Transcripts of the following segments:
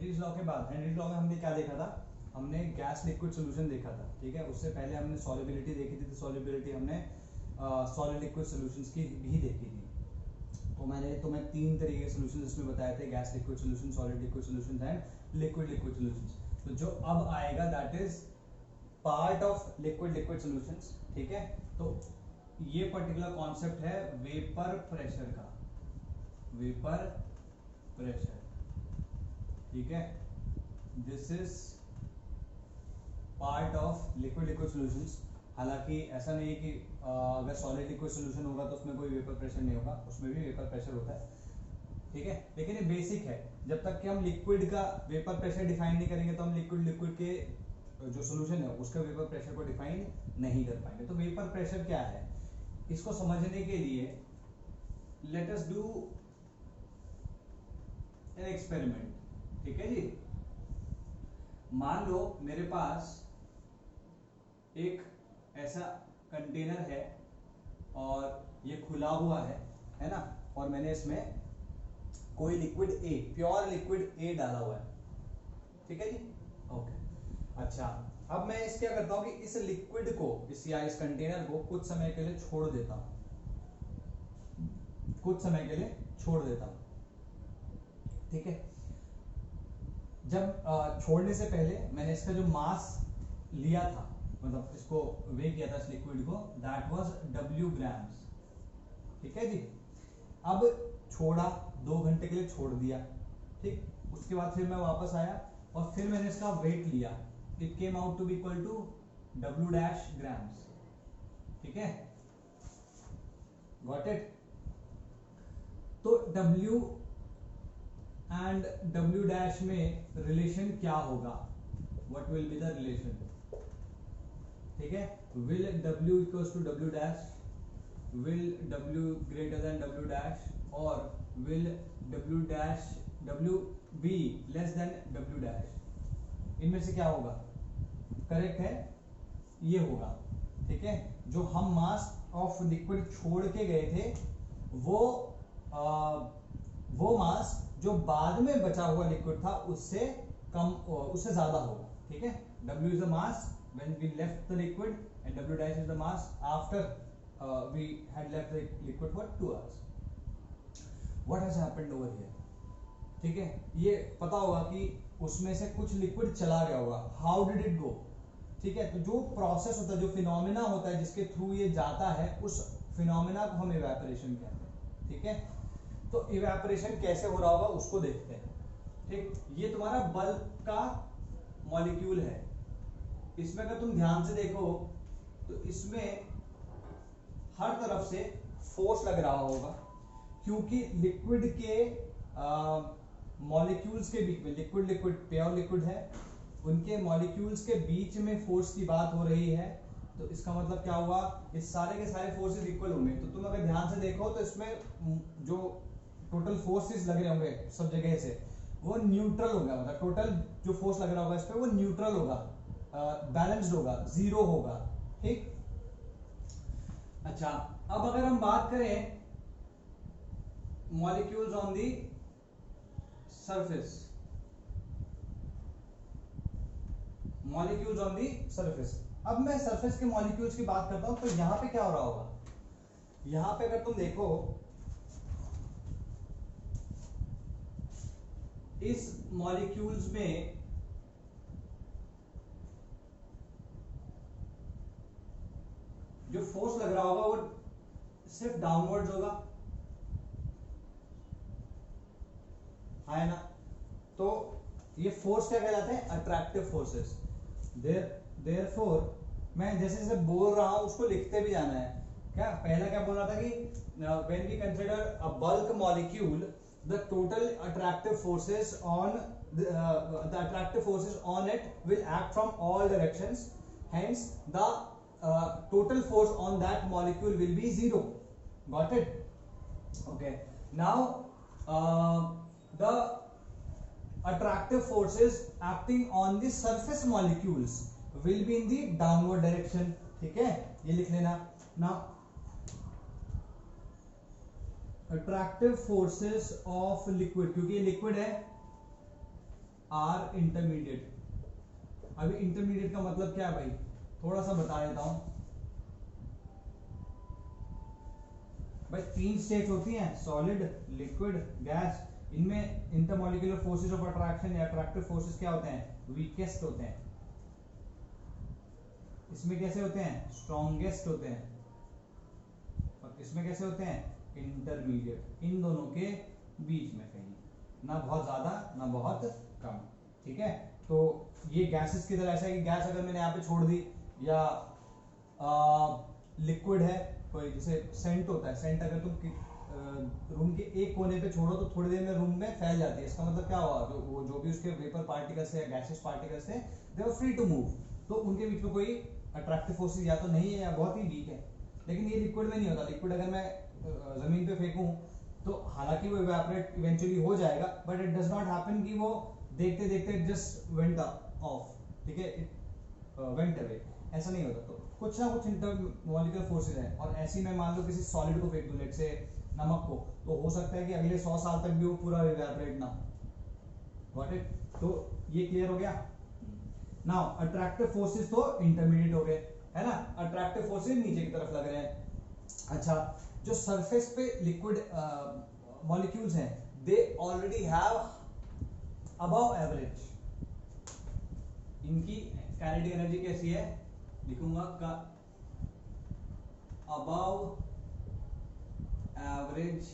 Henry's law के बाद, Henry's law में हमने क्या देखा था, हमने गैस लिक्विड सॉल्यूशन देखा था, ठीक है। उससे पहले हमने सॉल्युबिलिटी देखी थी, तो सॉल्युबिलिटी हमने सॉलिड लिक्विड सॉल्यूशंस की भी देखी थी। तो मैंने तुम्हें 3 तरीके के सॉल्यूशंस इसमें बताए थे, gas liquid solution, solid liquid solutions and liquid liquid solutions. तो जो अब आएगा that is part of liquid liquid solutions, ठीक है। तो ये पर्टिकुलर कॉन्सेप्ट है वेपर प्रेशर का, वेपर प्रेशर, ठीक है। This is part of liquid liquid solutions. हालांकि ऐसा नहीं है कि अगर सॉलिड लिक्विड सॉल्यूशन होगा तो उसमें कोई वेपर प्रेशर नहीं होगा, उसमें भी वेपर प्रेशर होता है, ठीक है। लेकिन ये बेसिक है, जब तक कि हम लिक्विड का वेपर प्रेशर डिफाइन नहीं करेंगे तो हम लिक्विड लिक्विड के जो सॉल्यूशन है उसका वेपर प्रेशर को डिफाइन नहीं कर पाएंगे। तो वेपर प्रेशर क्या है, इसको समझने के लिए let us do an experiment, ठीक है जी। मान लो मेरे पास एक ऐसा कंटेनर है और ये खुला हुआ है ना, और मैंने इसमें कोई liquid A, pure liquid A डाला हुआ है, ठीक है जी, ओके। अच्छा, अब मैं इस क्या करता हूं कि इस लिक्विड को, इस या इस कंटेनर को कुछ समय के लिए छोड़ देता हूं, कुछ समय के लिए छोड़ देता हूं, ठीक है। जब छोड़ने से पहले मैंने इसका जो मास लिया था, मतलब इसको वे किया था इस लिक्विड को, दैट वाज W ग्राम्स, ठीक है जी। अब छोड़ा, 2 घंटे के लिए छोड़ दिया, ठीक। उसके बाद फिर मैं वापस आया और फिर मैंने इसका वेट लिया, it came out to be equal to W dash grams, ठीक है, गॉट इट। तो W एंड W डैश में रिलेशन क्या होगा, what will be the relation, ठीक है। Will W equals to W dash, will W greater than W dash, or will W dash W be less than W dash, इनमें से क्या होगा, correct है ये होगा, ठीक है। जो हम मास ऑफ लिक्विड छोड़ के गए थे वो मास जो बाद में बचा हुआ लिक्विड था उससे कम, उससे ज्यादा होगा, ठीक है। W is the mass when we left the liquid and W dash is the mass after we had left the liquid for 2 hours. What has happened over here? ठीक है, ये पता होगा कि उसमें से कुछ लिक्विड चला गया होगा, हाउ डिड इट गो, ठीक है। तो जो प्रोसेस होता है, जो फिनोमिना होता है जिसके थ्रू ये जाता है, उस फिनोमिना को हम इवेपोरेशन कहते हैं, ठीक है। तो इवेपोरेशन कैसे हो रहा होगा उसको देखते हैं, ठीक। ये तुम्हारा बल्ब का मॉलिक्यूल है, इसमें अगर तुम ध्यान से देखो तो इसमें हर तरफ से फोर्स लग रहा होगा, क्योंकि लिक्विड के मॉलिक्यूल्स के बीच में, लिक्विड लिक्विड प्योर लिक्विड है, उनके मॉलिक्यूल्स के बीच में फोर्स की बात हो रही है। तो इसका मतलब क्या हुआ, इस सारे के सारे फोर्सेस इक्वल होंगे। तो तुम अगर ध्यान से देखो तो इसमें जो टोटल फोर्सेस लग रहे होंगे सब जगह से, वो न्यूट्रल होगा, मतलब टोटल जो फोर्स लग रहा होगा इस पे वो न्यूट्रल होगा, बैलेंस्ड होगा, जीरो होगा, ठीक। अच्छा, अब अगर हम बात करें molecules on the surface, molecules on the surface, अब मैं सरफेस के मॉलिक्यूल्स की बात करता हूं तो यहां पे क्या हो रहा होगा, यहां पे अगर तुम देखो इस मॉलिक्यूल्स में जो फोर्स लग रहा होगा वो सिर्फ डाउनवर्ड्स होगा, है ना। तो ये फोर्स क्या कहलाते हैं, अट्रैक्टिव फोर्सेस। देयरफॉर मैं जैसे जैसे बोल रहा हूं उसको लिखते भी जाना है। क्या पहला क्या बोल रहा था कि when we consider a bulk molecule the total attractive forces on the attractive forces on it will act from all directions, hence the total force on that molecule will be 0. Got it? Okay, now the attractive forces acting on the surface molecules will be in the downward direction, ठीक है, ये लिख लेना। now attractive forces of liquid, क्योंकि ये liquid है, are intermediate. अभी intermediate का मतलब क्या है भाई, थोड़ा सा बता देता हूं भाई। 3 स्टेट होती हैं, सॉलिड, लिक्विड, गैस। इनमें इंटरमॉलिक्यूलर फोर्सेस ऑफ अट्रैक्शन या अट्रैक्टिव फोर्सेस क्या होते हैं, वीकेस्ट होते हैं। इसमें कैसे होते हैं, स्ट्रॉन्गेस्ट होते हैं। और इसमें कैसे होते हैं, इंटरमीडिएट। इन दोनों के बीच में कहीं, ना बहुत ज्यादा ना बहुत कम। ठीक है, तो ये गैसेस की तरह ऐसा है कि गैस अगर मैंने यहाँ पे छोड़ दी, या लिक्विड है कोई, जैसे सेंट होता है, सेंट अगर तुम रूम के एक कोने पे छोड़ो तो थोड़ी देर में रूम में फैल जाती है। इसका मतलब क्या हुआ, जो भी उसके वेपर पार्टिकल्स है या गैसेस पार्टिकल्स है, they are free to move. तो उनके बीच में कोई अट्रैक्टिव फोर्सेस या तो नहीं है या बहुत ही वीक है। लेकिन ये लिक्विड में नहीं होता। लिक्विड अगर मैं जमीन पे फेंकूं तो हालांकि वो इवेपोरेट इवेंचुअली हो जाएगा, but it does not happen कि वो देखते देखते जस्ट वेंट ऑफ। ठीक है, इट वेंट अवे, ऐसा नहीं होता। तो कुछ ना कुछ इंटरमॉलिक्यूलर फोर्सेस हैं। और ऐसी मैं मान लो किसी सॉलिड को फेंक दूं, लेट से नमक को, तो हो सकता है कि अगले 100 साल तक भी वो पूरा इवेपोरेट ना हो। Got it? तो ये क्लियर हो गया। नाउ अट्रैक्टिव फोर्सेस तो इंटरमीडिएट हो गए, है ना। अट्रैक्टिव फोर्सेस नीचे की तरफ लग रहे हैं। अच्छा, जो सरफेस पे लिक्विड मॉलिक्यूल्स हैं, they already have above average, इनकी काइनेटिक एनर्जी कैसी है, लिखूंगा का above average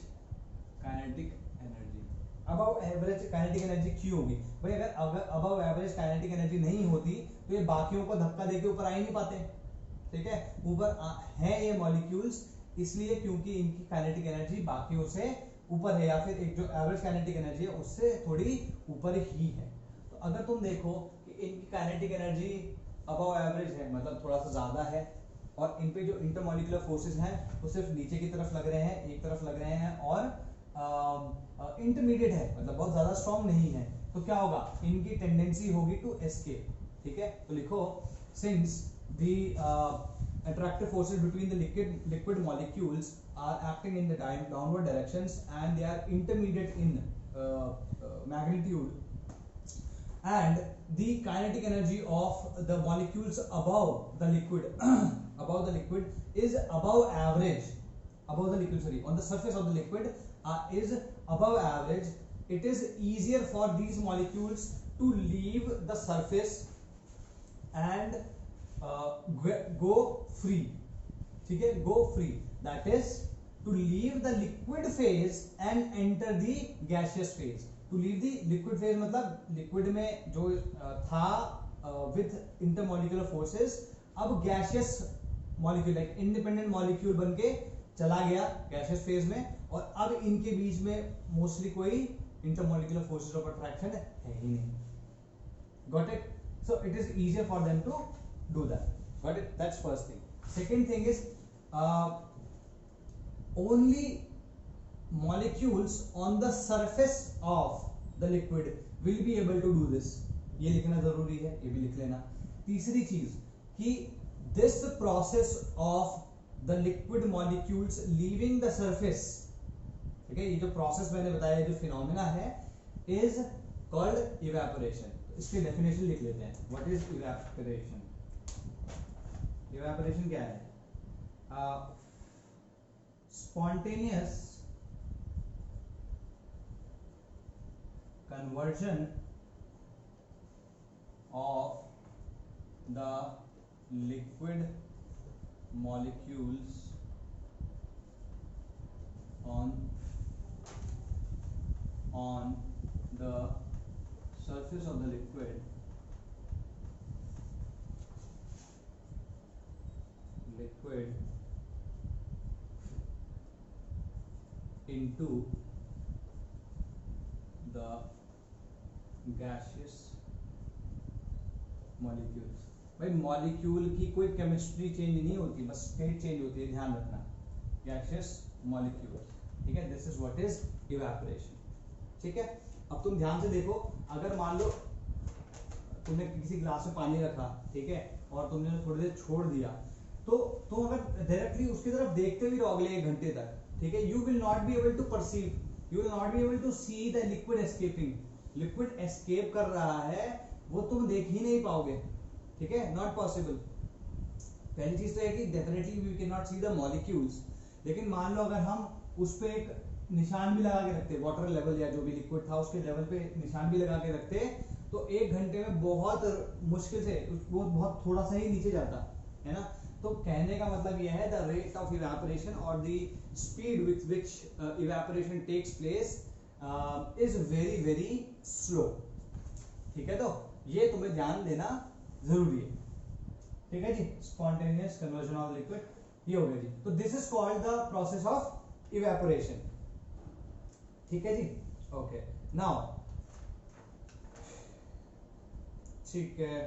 kinetic energy. Above average kinetic energy क्यों होगी भाई? अगर अबव एवरेज काइनेटिक एनर्जी नहीं होती तो ये बाकियों को धक्का देके ऊपर आ ही नहीं पाते। ठीक है, ऊपर है ये मॉलिक्यूल्स इसलिए क्योंकि इनकी काइनेटिक एनर्जी बाकियों से ऊपर है, या फिर एक जो एवरेज काइनेटिक एनर्जी है उससे थोड़ी ऊपर ही है। तो अगर तुम देखो कि इनकी काइनेटिक एनर्जी अबव एवरेज है, मतलब थोड़ा सा ज्यादा है, और इन पे जो इंटरमॉलिक्यूलर फोर्सेस हैं वो सिर्फ नीचे की तरफ लग रहे हैं, एक तरफ लग रहे हैं, और इंटरमीडिएट है, मतलब बहुत ज्यादा स्ट्रॉन्ग नहीं है, तो क्या होगा, इनकी टेंडेंसी होगी टू एस्केप। ठीक है, तो लिखो since the attractive forces between the liquid molecules are acting in the downward directions and they are intermediate in magnitude, and the kinetic energy of the molecules above the liquid above the liquid is above average, above the liquid, sorry, on the surface of the liquid is above average. It is easier for these molecules to leave the surface and go free. ठीक है, go free, that is to leave the liquid phase and enter the gaseous phase. To leave the liquid phase मतलब liquid में जो था with intermolecular forces, अब gaseous molecule, like independent molecule बनके चला गया gaseous phase में, और अब इनके बीच में मोस्टली कोई intermolecular forces of attraction है ही नहीं. Got it? So it is easier for them to do that. Got it? That's first thing. Second thing is only molecules on the surface of the liquid will be able to do this. ये लिखना जरूरी है, ये भी लिख लेना. तीसरी चीज कि this process of the liquid molecules leaving the surface, ठीक है, ये जो प्रोसेस मैंने बताया, जो फिनोमेना है, is called evaporation. इसकी डेफिनेशन लिख लेते हैं. What is evaporation? Evaporation क्या है? Spontaneous conversion of the liquid molecules on the surface of the liquid into the gaseous molecules. भाई मॉलिक्यूल की कोई केमिस्ट्री चेंज नहीं होती, बस स्टेट चेंज होती है, ध्यान रखना. Gaseous molecules. ठीक है, this is what is evaporation. ठीक है, अब तुम ध्यान से देखो, अगर मान लो तुमने किसी ग्लास में पानी रखा, ठीक है, और तुमने थोड़ी देर छोड़ दिया, तो तुम अगर डायरेक्टली उसकी तरफ देखते भी रहो अगले 1 घंटे तक, ठीक है, you will not be able to perceive, you will not be able to see the liquid escaping. Liquid escape कर रहा है वो तुम देख ही नहीं पाओगे, ठीक है, नॉट पॉसिबल। पहली चीज तो है कि definitely we can not see the molecules, लेकिन मान लो अगर हम उस पे एक निशान भी लगा के रखते, वाटर लेवल या जो भी लिक्विड था उसके लेवल पे निशान भी लगा के रखते, तो 1 घंटे में बहुत मुश्किल से वो बहुत थोड़ा सा ही नीचे जाता है ना। तो कहने का मतलब यह है द रेट ऑफ इवेपोरेशन और the speed with which evaporation takes place is very very slow, ठीक है। तो ये तुम्हें ध्यान देना जरूरी है, ठीक है जी। स्पॉन्टेनियस कन्वर्जन ऑफ लिक्विड ये हो गया जी। तो this is called the process of evaporation, ठीक है जी। ओके नाउ ठीक है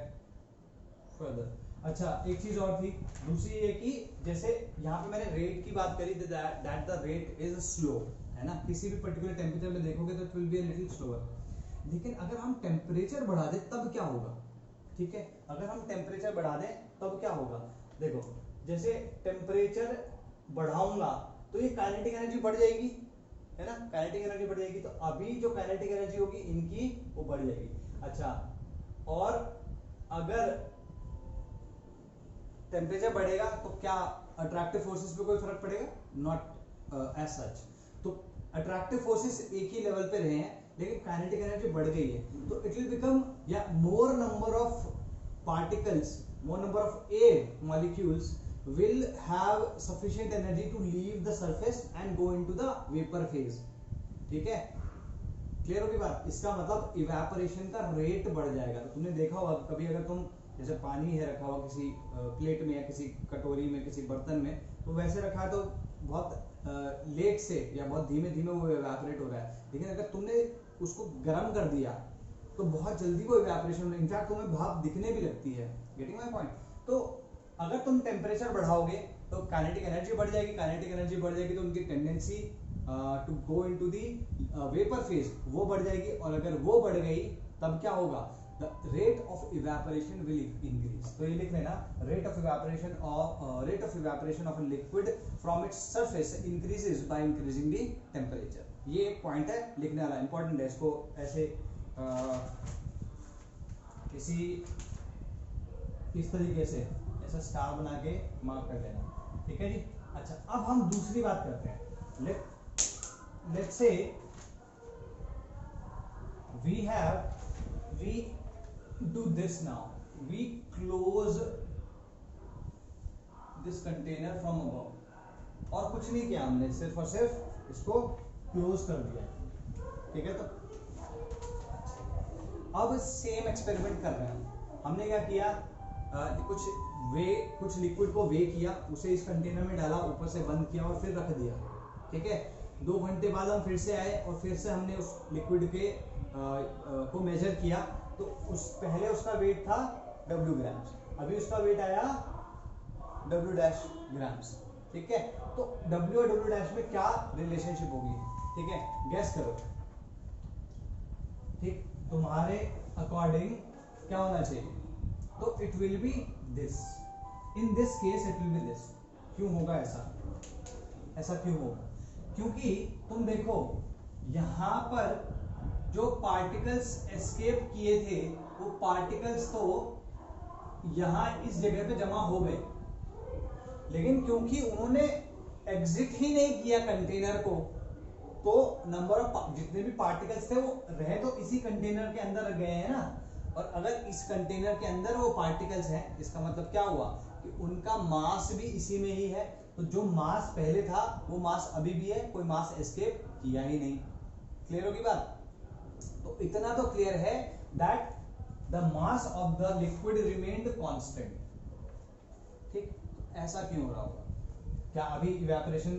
फर्दर। अच्छा एक चीज और थी, दूसरी ये कि जैसे यहाँ पे मैंने रेट की बात करी, that the rate is slow, है ना। किसी भी पर्टिकुलर टेम्परेचर में देखोगे तो it will be a little slower, लेकिन अगर हम टेम्परेचर बढ़ा दें तब क्या होगा, ठीक है। अगर हम टेम्परेचर बढ़ा दें तब क्या होगा, देखो जैसे टेम्परेचर बढ़ाऊंगा तो ये काइनेटिक एनर्जी बढ़ जाएगी, है ना, काइनेटिक एनर्जी बढ़ जाएगी। तो अभी जो काइनेटिक एनर्जी होगी इनकी वो बढ़ जाएगी। अच्छा, और अगर टेम्परेचर बढ़ेगा तो क्या अट्रैक्टिव फोर्सेस पे कोई फर्क पड़ेगा, नॉट एज सच। तो अट्रैक्टिव फोर्सेस एक ही लेवल पे रहे हैं लेकिन काइनेटिक एनर्जी बढ़ गई है, तो इट विल बिकम या मोर number of particles, more number of air molecules will have sufficient energy to leave the surface and go into the vapor phase, ठीक है। क्लियर होगी बात। इसका मतलब इवेपोरेशन का रेट बढ़ जाएगा। तो तुमने देखा होगा कभी अगर तुम जैसे पानी है रखा हुआ किसी प्लेट में या किसी कटोरी में किसी बर्तन में, तो वैसे रखा है तो बहुत लेट से या बहुत धीमे धीमे वो इवेपोरेट हो रहा है, लेकिन अगर तुमने उसको गर्म कर दिया तो बहुत जल्दी वो इवेपोरेशन, इनफैक्ट तुम्हें भाप दिखने भी लगती है। Getting my point. तो अगर तुम टेम्परेचर बढ़ाओगे तो काइनेटिक एनर्जी बढ़ जाएगी, काइनेटिक एनर्जी बढ़ जाएगी तो उनकी tendency to go into the vapour phase वो बढ़ जाएगी, और अगर वो बढ़ गई तब क्या होगा, the rate of evaporation will increase. तो ये लिख लेना, rate of evaporation of a liquid from its surface increases by increasing the temperature. ये एक पॉइंट है लिखने वाला, इंपॉर्टेंट है। इसको ऐसे इस तरीके से ऐसा स्टार बना के मार्क कर लेना, ठीक है जी। अच्छा अब हम दूसरी बात करते हैं। Let's say we do this now, we close this container from above, और कुछ नहीं किया हमने, सिर्फ और सिर्फ इसको क्लोज कर दिया, ठीक है। तो अब सेम एक्सपेरिमेंट कर रहे हैं। हमने क्या किया, कुछ लिक्विड को वे किया, उसे इस कंटेनर में डाला, ऊपर से बंद किया और फिर रख दिया, ठीक है। 2 घंटे बाद हम फिर से आए और फिर से हमने उस लिक्विड के को मेजर किया, तो पहले उसका वेट था W ग्राम्स, अभी उसका वेट आया W डैश ग्राम्स, ठीक है। तो W और W डैश में क्या रिलेशनशिप होगी, ठीक है, गैस करो। ठीक, तुम्हारे अकॉर्डिंग क्या होना चाहिए, तो it will be this, in this case it will be this. क्यों होगा ऐसा, ऐसा क्यों होगा, क्योंकि तुम देखो यहां पर जो पार्टिकल्स एस्केप किए थे वो पार्टिकल्स तो यहां इस जगह पे जमा हो गए, लेकिन क्योंकि उन्होंने एग्जिट ही नहीं किया कंटेनर को, तो नंबर ऑफ जितने भी पार्टिकल्स थे वो रहे तो इसी कंटेनर के अंदर गए हैं ना। और अगर इस कंटेनर के अंदर वो पार्टिकल्स हैं, इसका मतलब क्या हुआ कि उनका मास भी इसी में ही है। तो जो मास पहले था वो मास अभी भी है, कोई मास एस्केप किया ही नहीं। क्लियर होगी बात। तो इतना तो क्लियर है that the mass of the liquid remained constant. ठीक, ऐसा क्यों हो रहा होगा, क्या अभी इवेपोरेशन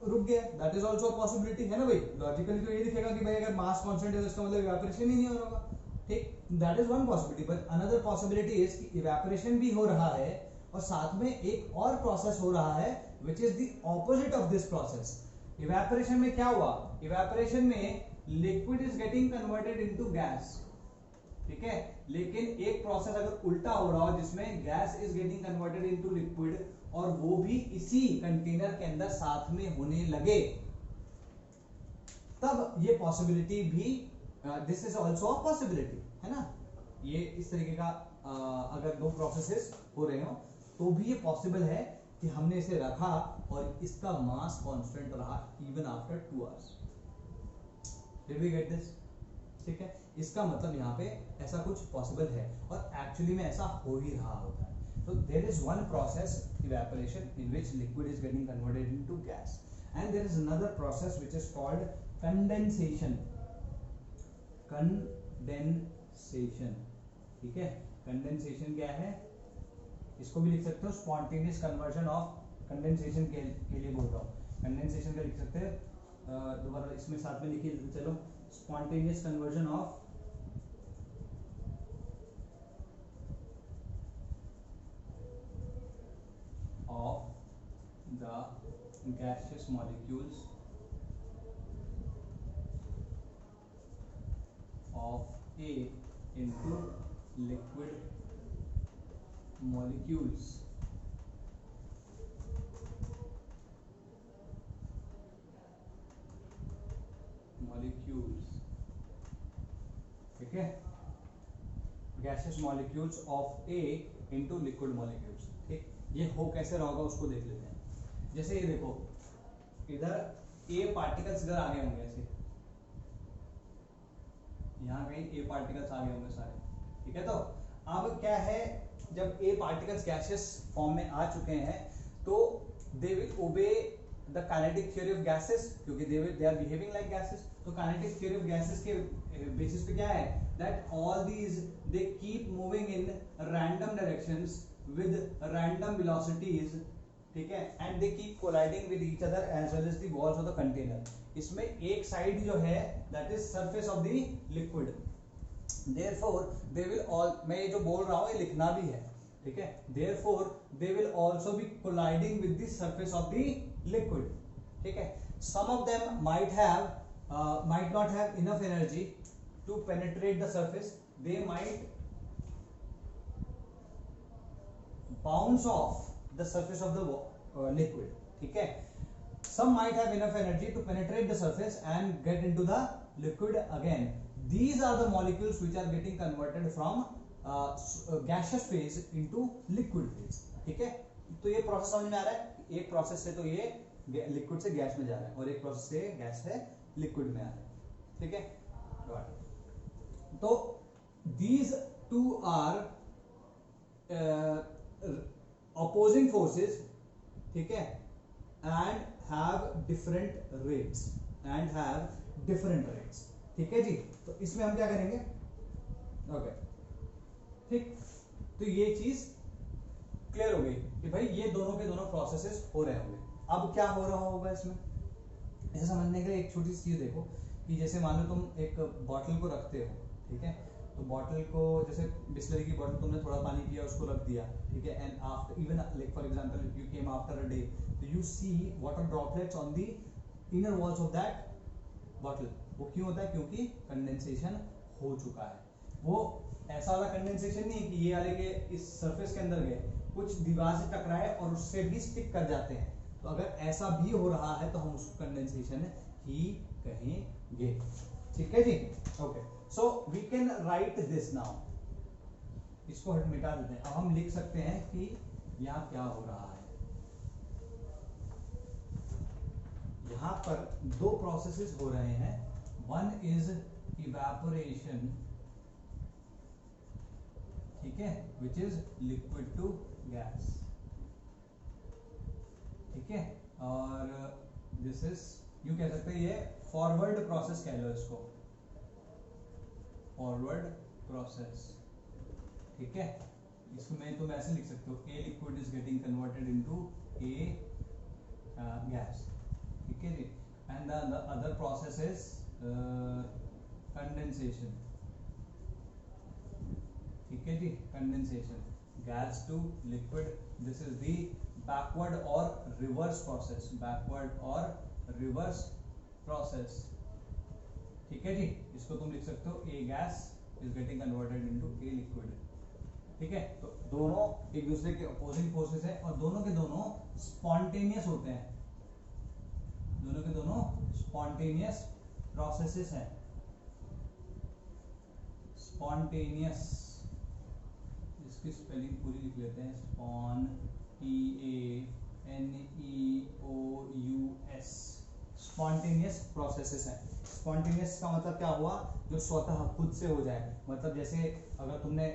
रुक गया, that is also a possibility, है ना भाई। लॉजिकली तो ये दिखेगा कि भाई अगर मास कांस्टेंट है तो इसका मतलब इवेपोरेशन ही नहीं हो रहा होगा। ठीक, that is one possibility, but another possibility is कि इवेपोरेशन भी हो रहा है और साथ में एक और प्रोसेस हो रहा है which is the opposite of this process. Evaporation में क्या हुआ, इवेपोरेशन में liquid is getting converted into gas, ठीक है। लेकिन एक प्रोसेस अगर उल्टा हो रहा हो जिसमें gas is getting converted into liquid और वो भी इसी कंटेनर के अंदर साथ में होने लगे, तब ये पॉसिबिलिटी भी this is also a possibility, है ना। ये इस तरीके का अगर दो प्रोसेसेस हो रहे हो तो भी ये पॉसिबल है कि हमने इसे रखा और इसका मास कांस्टेंट रहा even after 2 hours. Did we get this? ठीक है, इसका मतलब यहाँ पे ऐसा कुछ पॉसिबल है और एक्चुअली में ऐसा हो ही रहा होता है। So there is one process, evaporation, in which liquid is getting converted into gas, and there is another process which is called condensation. Condensation, ठीक है। कंडेंसेशन क्या है? इसको भी लिख सकते हो स्पॉन्टेनियस कन्वर्जन ऑफ, कंडेंसेशन के लिए बोल रहा हूँ। कंडेंसेशन का लिख सकते हैं, दोबारा इसमें साथ में लिखिए चलो, spontaneous conversion of the gaseous molecules of A into liquid molecules. ठीक है, gaseous molecules of A into liquid molecules। ठीक, ये हो कैसे रहा होगा उसको देख लेते हैं। जैसे ये देखो, इधर A पार्टिकल्स इधर आ गए होंगे ऐसे, यहाँ कहीं A पार्टिकल्स आ गए होंगे सारे, ठीक है। तो अब क्या है, जब A पार्टिकल्स गैसियस फॉर्म में आ चुके हैं तो they will obey the kinetic theory of gases, क्योंकि they are behaving like gases. तो काइनेटिक थ्योरी ऑफ गैसेस के बेसिस पे क्या है, that all these they keep moving in random directions with random velocities, ठीक है, and they keep colliding with each other as well as the walls of the container. इसमें एक side जो है that is surface of the liquid, therefore they will all, मैं ये जो बोल रहा हूँ ये लिखना भी है, ठीक है। therefore they will also be colliding with the surface of the liquid, ठीक है। some of them might not have enough energy to penetrate the surface, they might bounce off the surface of the liquid, ठीक है। some might have enough energy to penetrate the surface and get into the liquid again. These are the molecules which are getting converted from gaseous phase into liquid phase, ठीक है। तो ये process समझ में आ रहा है, एक प्रोसेस से तो ये लिक्विड से गैस में जा रहा है और एक प्रोसेस से गैस से लिक्विड में आ रहा है, ठीक है। तो these two are opposing forces, ठीक है, and have different rates, ठीक है जी। तो इसमें हम क्या करेंगे, ओके, ठीक। तो ये चीज क्लियर हो गई कि भाई ये दोनों के दोनों प्रोसेसेस हो रहे होंगे। अब क्या हो रहा होगा इसमें, इसे समझने के लिए एक छोटी सी चीज देखो कि जैसे मान लो तुम एक बॉटल को रखते हो, ठीक है। तो बॉटल को, जैसे बिस्लरी की बॉटल, तुमने थोड़ा पानी पिया उसको रख दिया, ठीक है, and after even like for example you came after a day, तो you see water droplets on the inner walls of that bottle. वो क्यों होता है, क्योंकि कंडेंसेशन हो चुका है। वो ऐसा वाला कंडेंसेशन नहीं कि ये वाले के इस सरफेस के अंदर गए, कुछ दीवार से टकराए और उससे भी स्टिक कर जाते हैं। तो अगर ऐसा भी हो रहा है तो हम उसको कंडेंसेशन ही कहेंगे, ठीक है जी। Okay, so we can write this now, इसको हट मिटा देते हैं। अब हम लिख सकते हैं कि यहाँ क्या हो रहा है। यहाँ पर दो प्रोसेसेस हो रहे हैं, वन इज इवेपोरेशन, ठीक है, which is liquid to gas, ठीक है, और दिस इज, यूं कह सकते हैं ये फॉरवर्ड प्रोसेस कह लो इसको, फॉरवर्ड प्रोसेस, ठीक है। इसमें तुम ऐसे लिख सकते हो, a liquid is getting converted into a gas, ठीक है जी। And the other process is condensation, ठीक है जी, condensation, gas to liquid. This is the backward or reverse process, backward or reverse process, ठीक है जी। इसको तुम लिख सकते हो a gas is getting converted into a liquid, ठीक है। तो दोनों एक दूसरे के अपोजिंग फोर्सेस है और दोनों के दोनों स्पॉन्टेनियस होते हैं, दोनों के दोनों स्पॉन्टेनियस प्रोसेसेस हैं, स्पॉन्टेनियस, इसकी स्पेलिंग पूरी लिख लेते हैं, SPONTANEOUS, स्पॉन्टेनियस प्रोसेसेस है। स्पॉन्टेनियस का मतलब क्या हुआ, जो स्वतः खुद से हो जाए। मतलब जैसे अगर तुमने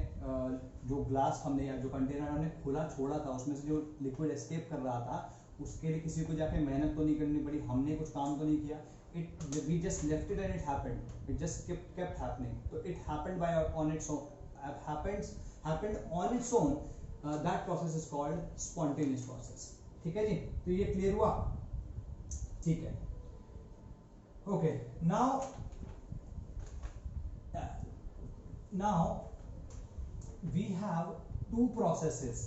जो ग्लास हमने या जो कंटेनर हमने खुला छोड़ा था, उसमें से जो लिक्विड एस्केप कर रहा था, उसके लिए किसी को जाके मेहनत तो नहीं करनी पड़ी, हमने कुछ काम तो नहीं किया, we just left it and it happened, it just kept happening, so it happened by on its own, happened on its own, that process is called spontaneous process। ठीक है जी, तो ये क्लियर हुआ, ठीक है। Okay, now we have two processes,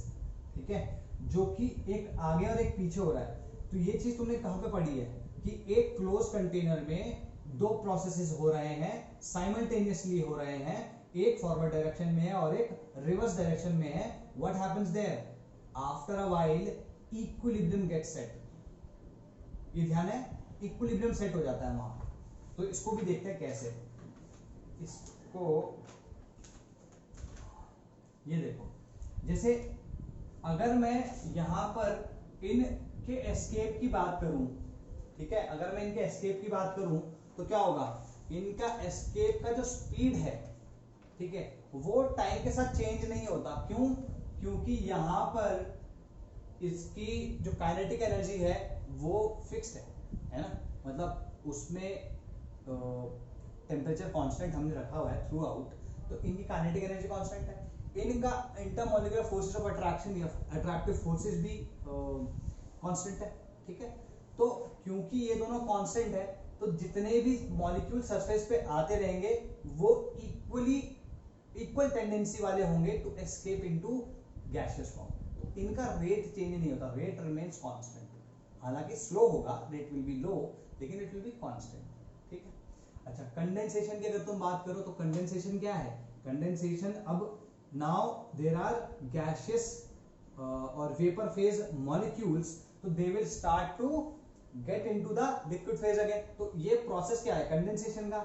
ठीक है, जो कि एक आगे और एक पीछे हो रहा है। तो ये चीज तुमने कहां पे पढ़ी है कि एक क्लोज कंटेनर में दो प्रोसेसेस हो रहे हैं, साइमल्टेनियसली हो रहे हैं, एक फॉरवर्ड डायरेक्शन में है और एक रिवर्स डायरेक्शन में है। What happens there, after a while equilibrium gets set. ये ध्यान है, इक्विलिब्रियम सेट हो जाता है वहां। तो इसको भी देखते हैं कैसे। इसको ये देखो, जैसे अगर मैं यहां पर इनके एस्केप की बात करूं, ठीक है, अगर मैं इनके एस्केप की बात करूं तो क्या होगा, इनका एस्केप का जो स्पीड है, ठीक है, वो टाइम के साथ चेंज नहीं होता। क्यों? क्योंकि यहां पर इसकी जो काइनेटिक एनर्जी है वो फिक्स्ड है ना, मतलब उसमें टेम्परेचर कांस्टेंट हमने रखा हुआ है थ्रू आउट, तो इनकी काइनेटिक एनर्जी कांस्टेंट है। इनका इंटरमॉलिक्यूलर फोर्सेस ऑफ अट्रैक्शन या अट्रैक्टिव फोर्सेस भी कांस्टेंट है, ठीक है। तो क्योंकि ये दोनों कांस्टेंट है, तो जितने भी मॉलिक्यूल सरफेस पे आते रहेंगे वो इक्वल टेंडेंसी वाले होंगे to escape into gaseous form. तो इनका रेट चेंज नहीं होता, रेट रिमेन्स कांस्टेंट। हालांकि स्लो होगा, रेट विल बी लो, लेकिन इट विल बी कांस्टेंट, ठीक है। अच्छा, कंडेंसेशन की अगर तुम बात करो तो कंडेंसेशन क्या है, कंडेंसेशन, अब नाउ देयर आर गैसियस और वेपर फेज मॉलिक्यूल्स, तो they will start to get into the liquid phase again. तो ये प्रोसेस क्या है, कंडेंसेशन का।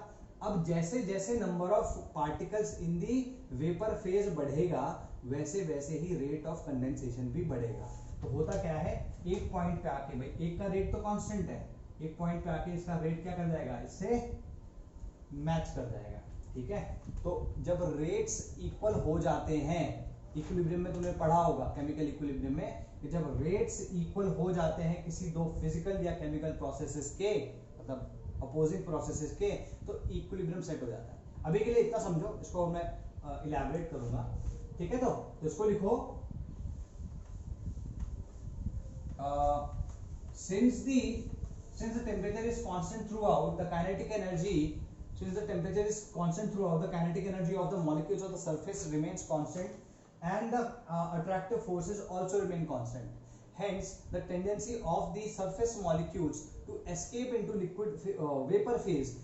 अब जैसे जैसे number of particles in the vapour phase बढ़ेगा, वैसे वैसे ही रेट ऑफ कंडेंसेशन भी बढ़ेगा। तो होता क्या है, एक पॉइंट पे आके, भाई एक का रेट तो कांस्टेंट है, एक पॉइंट पे आके इसका रेट क्या कर जाएगा, इससे मैच कर जाएगा, ठीक है। तो जब रेट्स इक्वल हो जाते हैं, इक्विलिब्रियम में तुमने पढ़ा होगा केमिकल इक्विलिब्रियम में, कि जब रेट्स इक्वल हो जाते हैं किसी दो फिजिकल या केमिकल प्रोसेसेस के, मतलब अपोजिंग प्रोसेसेस के, तो इक्विलिब्रियम सेट हो जाता है। अभी के लिए इतना समझो, इसको मैं इलैबोरेट करूंगा, ठीक है। तो इसको लिखो, since the temperature is constant throughout, the kinetic energy, since the temperature is constant throughout, the kinetic energy of the molecules of the surface remains constant, and the attractive forces also remain constant. Hence, the tendency of the surface molecules to escape into liquid vapor phase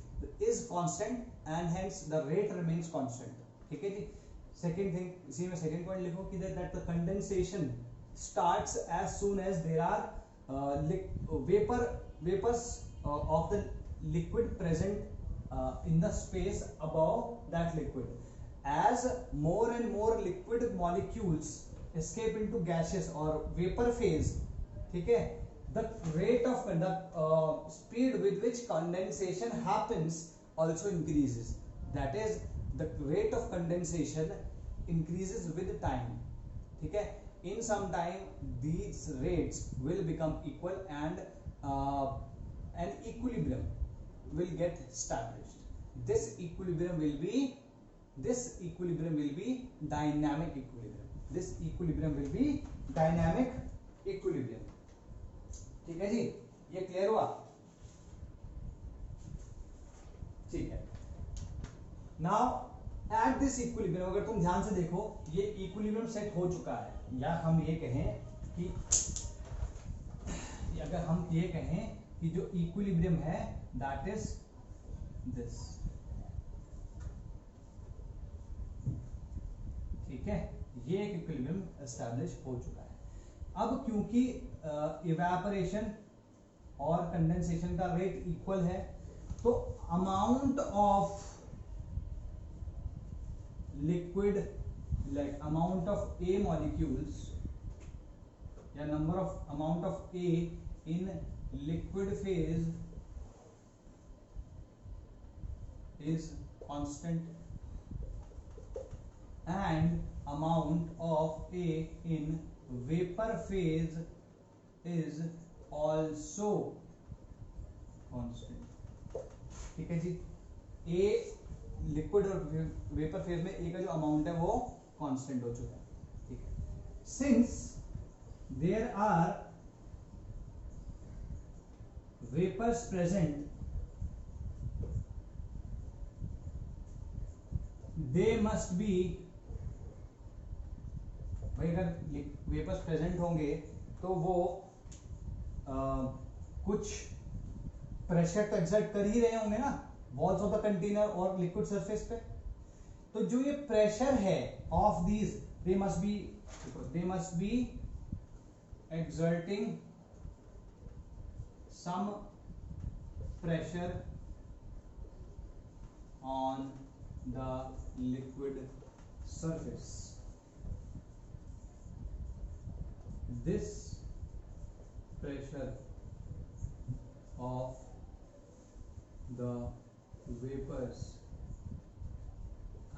is constant, and hence the rate remains constant. ठीक है जी। Second thing, इसी में second point लिखो कि that the condensation starts as soon as there are vapors of the liquid present in the space above that liquid. As more and more liquid molecules escape into gaseous or vapor phase, ठीक है, the rate of the speed with which condensation happens also increases. That is, the rate of condensation increases with time, ठीक है। In some time these rates will become equal, and an equilibrium will get established. This equilibrium will be dynamic equilibrium. This equilibrium will be dynamic equilibrium. ठीक है जी, ये clear हुआ, ठीक है। Now at this equilibrium, अगर तुम ध्यान से देखो, ये इक्विलिब्रियम सेट हो चुका है, या हम ये कहें कि अगर हम ये कहें कि जो इक्विलिब्रियम है दैट इज दिस, ठीक है, ये एक इक्विलिब्रियम एस्टैब्लिश हो चुका है। अब क्योंकि इवेपोरेशन और कंडेंसेशन का रेट इक्वल है, तो amount of liquid, like amount of A molecules या number of amount of A in liquid phase is constant and amount of A in vapor phase is also constant। ठीक है जी, A liquid और vapour phase में A का जो amount है वो constant हो चुका है। ठीक है, since there are vapours present they must be, भाई अगर वेपर्स प्रेजेंट होंगे तो वो कुछ प्रेशर तो एक्सर्ट कर ही रहे होंगे ना वॉल्स ऑफ द कंटेनर और लिक्विड सरफेस पे। तो जो ये प्रेशर है of these they must be exerting some pressure on the liquid surface. This pressure of the vapors